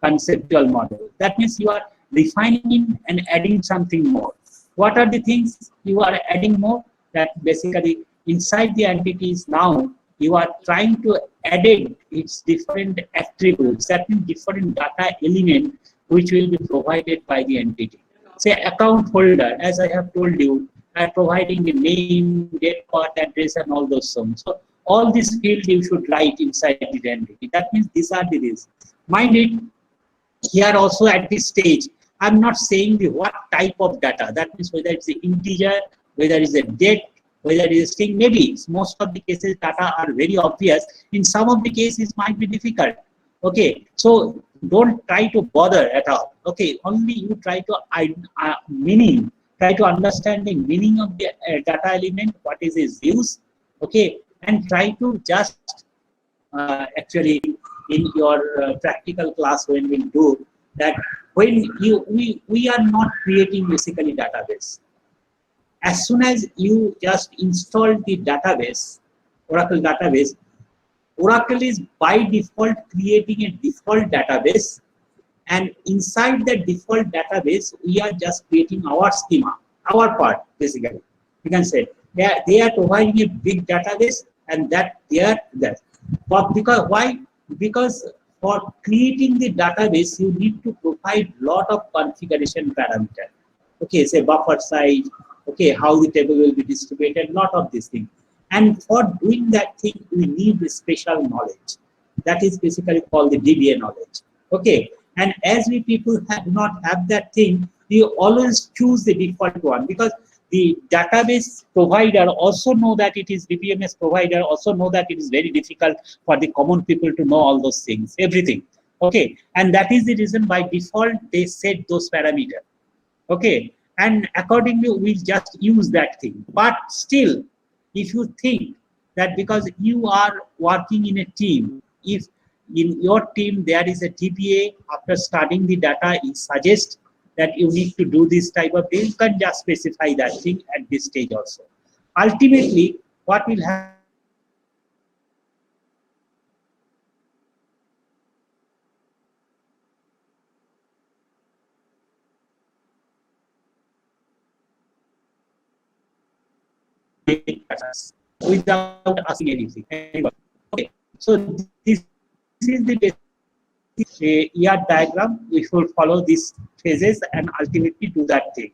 conceptual model. That means you are refining and adding something more. What are the things you are adding more? That basically inside the entities now, you are trying to add its different attributes, that means different data element which will be provided by the entity. Say account holder, as I have told you, I am providing the name, date, birth, address, and all those things. So all these fields you should write inside the entity. That means these are the things. Mind it, here also at this stage, I'm not saying the what type of data. That means whether it's the integer, whether it's a date, whether it is thing, maybe most of the cases data are very obvious. In some of the cases might be difficult. Okay, so don't try to bother at all. Okay, only you try to try to understand the meaning of the data element, what is its use. Okay, and try to just actually in your practical class when we do that, when we are not creating basically database. As soon as you just install the database, Oracle database, Oracle is by default creating a default database, and inside the default database we are just creating our schema, our part basically. You can say they are providing a big database, and that they are there. But because why? Because for creating the database you need to provide lot of configuration parameter. Okay, say buffer size, okay, how the table will be distributed, lot of these things. And for doing that thing, we need special knowledge. That is basically called the DBA knowledge. Okay, and as we people do not have that thing, we always choose the default one, because the database provider also know that it is DBMS provider, also know that it is very difficult for the common people to know all those things, everything. Okay, and that is the reason by default they set those parameters. Okay, and accordingly we just use that thing. But still, if you think that because you are working in a team, if in your team there is a DBA, after studying the data, it suggests that you need to do this type of thing, you can just specify that thing at this stage also. Ultimately, what will happen? Without asking anything. Okay, so this is the basic ER diagram. We will follow these phases and ultimately do that thing.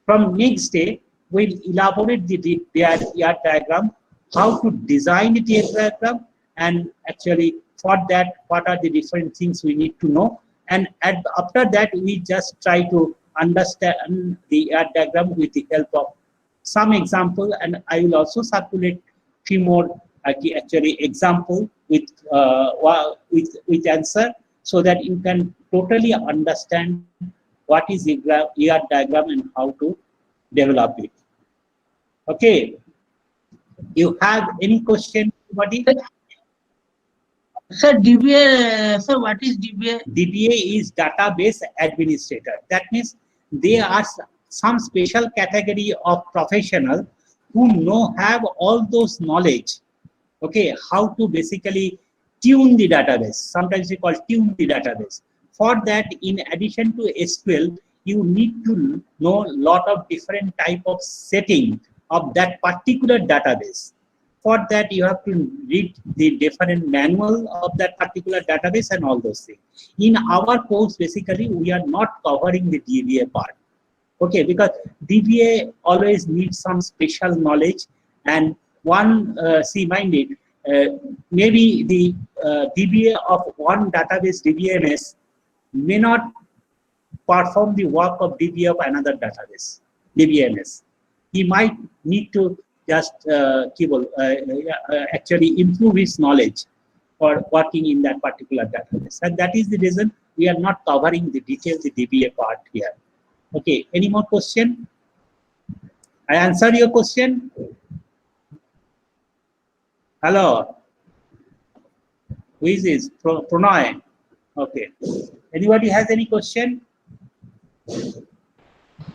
From next day, we'll elaborate the ER diagram, how to design the ER diagram, and actually for that, what are the different things we need to know. And after that, we just try to understand the ER diagram with the help of some example, and I will also circulate few more actually example with answer, so that you can totally understand what is the ER diagram and how to develop it. Okay, you have any question, anybody? Sir, DBA, sir, what is DBA? DBA is database administrator. That means they are some special category of professional who have all those knowledge, okay, how to basically tune the database. Sometimes we call tune the database. For that, in addition to SQL, you need to know a lot of different type of setting of that particular database. For that, you have to read the different manual of that particular database and all those things. In our course, basically, we are not covering the DBA part. Okay, because DBA always needs some special knowledge, and one, mind it, maybe the DBA of one database DBMS may not perform the work of DBA of another database DBMS. He might need to just actually improve his knowledge for working in that particular database, and that is the reason we are not covering the details the DBA part here. Okay, any more question? I answered your question. Hello. Who is this? Pranay. Okay. Anybody has any question?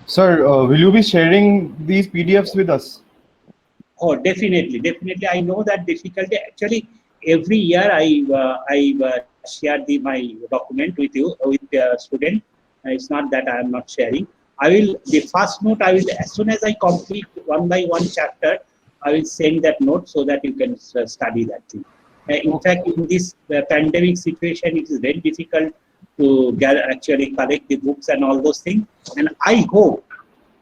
Sir, will you be sharing these PDFs with us? Oh, definitely, definitely. I know that difficulty. Actually, every year I share my document with you, with the student. It's not that I am not sharing. I will, the first note I will, as soon as I complete one by one chapter, I will send that note so that you can study that thing. In fact, in this pandemic situation, it is very difficult to actually collect the books and all those things. And I hope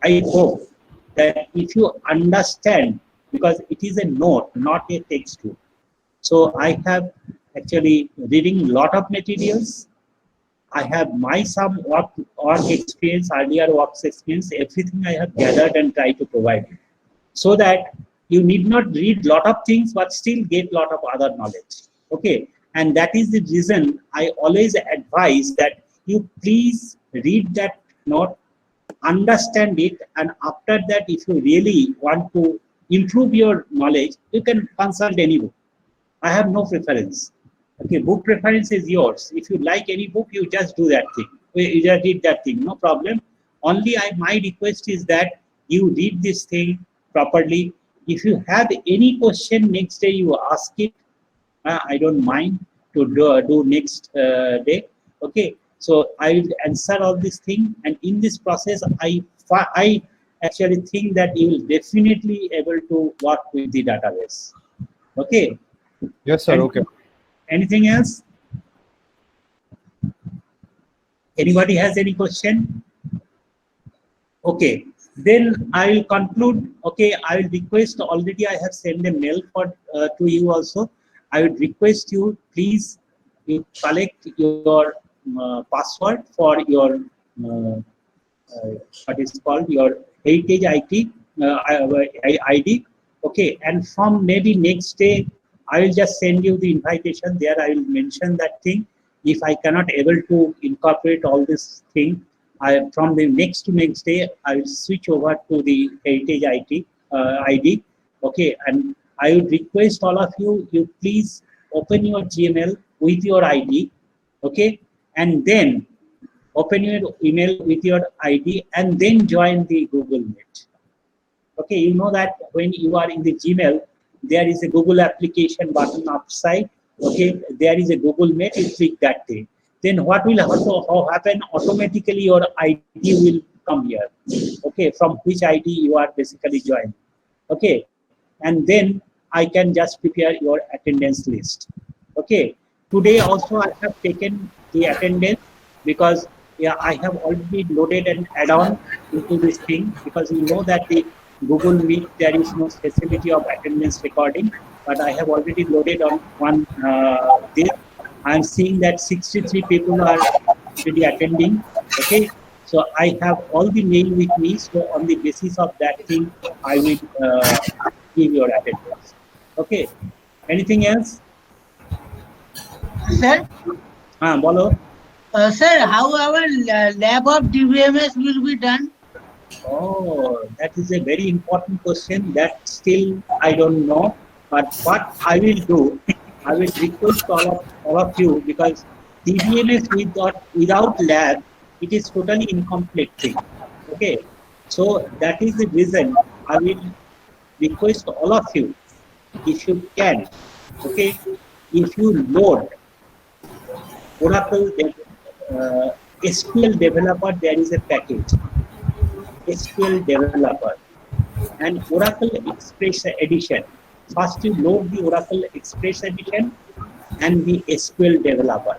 that if you understand, because it is a note, not a textbook. So I have actually reading a lot of materials. I have my some work experience, earlier work experience, everything I have gathered and tried to provide it, so that You need not read lot of things, but still get lot of other knowledge. Okay, and that is the reason I always advise that you please read that note, understand it, and after that, if you really want to improve your knowledge, you can consult any book. I have no preference. Okay, book preference is yours. If you like any book, you just do that thing. You just read that thing, no problem. Only my request is that you read this thing properly. If you have any question next day, you ask it. I don't mind to do next day. Okay, so I will answer all this thing, and in this process, I actually think that you will definitely able to work with the database. Okay. Yes, sir. Okay. Anything else? Anybody has any question? Okay, then I will conclude. Okay, I will request, already I have sent a mail for to you also. I would request you, please, you collect your password for your what is called your Heritage IT ID. Okay, and from maybe next day, I will just send you the invitation. There I will mention that thing. If I cannot able to incorporate all this thing, from the next to next day, I will switch over to the Heritage IT ID. Okay, and I would request all of you, you please open your Gmail with your ID. Okay, and then open your email with your ID, and then join the Google Meet. Okay, you know that when you are in the Gmail, there is a Google application button upside. Okay, there is a Google Meet. You click that thing. Then what will happen? Automatically, your ID will come here. Okay, from which ID you are basically joined. Okay, and then I can just prepare your attendance list. Okay, today also I have taken the attendance because I have already loaded an add-on into this thing, because you know that the Google Meet, there is no facility of attendance recording, but I have already loaded on one this. I am seeing that 63 people are already attending. Okay, so I have all the mail with me. So on the basis of that thing, I will give your attendance. Okay, anything else? Sir, Bolo. Sir, how our lab of DBMS will be done? Oh, that is a very important question. That still I don't know. But what I will do, I will request all of you, because DBMS without lab, it is totally incomplete thing. Okay, so that is the reason I will request all of you, if you can, okay, if you load Oracle SQL Developer, there is a package, SQL Developer, and Oracle Express Edition. First you load the Oracle Express Edition and the SQL Developer.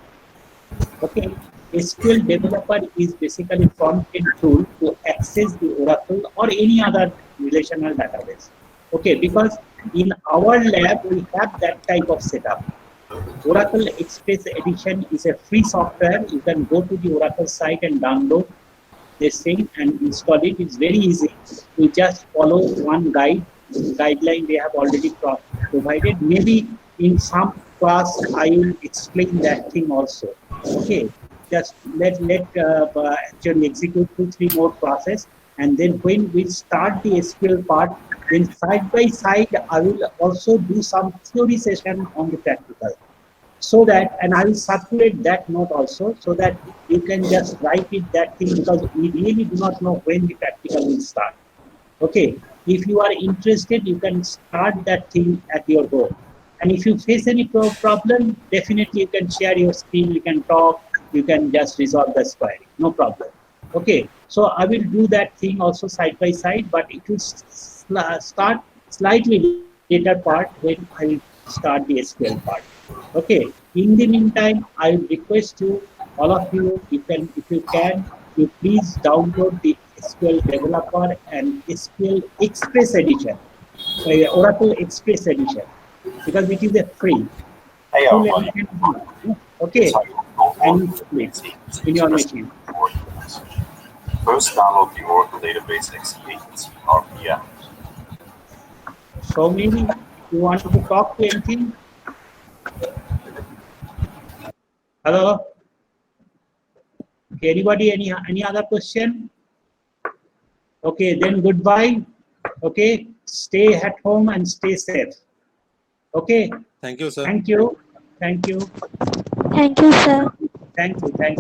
Okay, SQL Developer is basically front-end tool to access the Oracle or any other relational database. Okay, because in our lab we have that type of setup. Oracle Express Edition is a free software. You can go to the Oracle site and download this thing and install it. It's very easy. You just follow one guideline they have already provided. Maybe in some class I will explain that thing also. Okay, just let actually execute 2-3 more classes, and then when we start the SQL part, then side by side I will also do some theory session on the practical. So that, and I will circulate that note also, so that you can just write it that thing, because we really do not know when the practical will start. Okay, if you are interested, you can start that thing at your home. And if you face any problem, definitely you can share your screen, you can talk, you can just resolve the query, no problem. Okay, so I will do that thing also side by side, but it will start slightly later part when I will start the SQL part. Okay, in the meantime, I request you, all of you, if you can, you please download the SQL Developer and SQL Express Edition, Oracle Express Edition, because it is a free. Okay, and it's in your machine. First, download the Oracle Database XP RPM. So maybe you want to talk to anything? Hello? Okay, anybody, any other question? Okay, then goodbye. Okay, stay at home and stay safe. Okay, Thank you, sir. thank you. Thank you. Thank you, sir. Thank you. Thank you.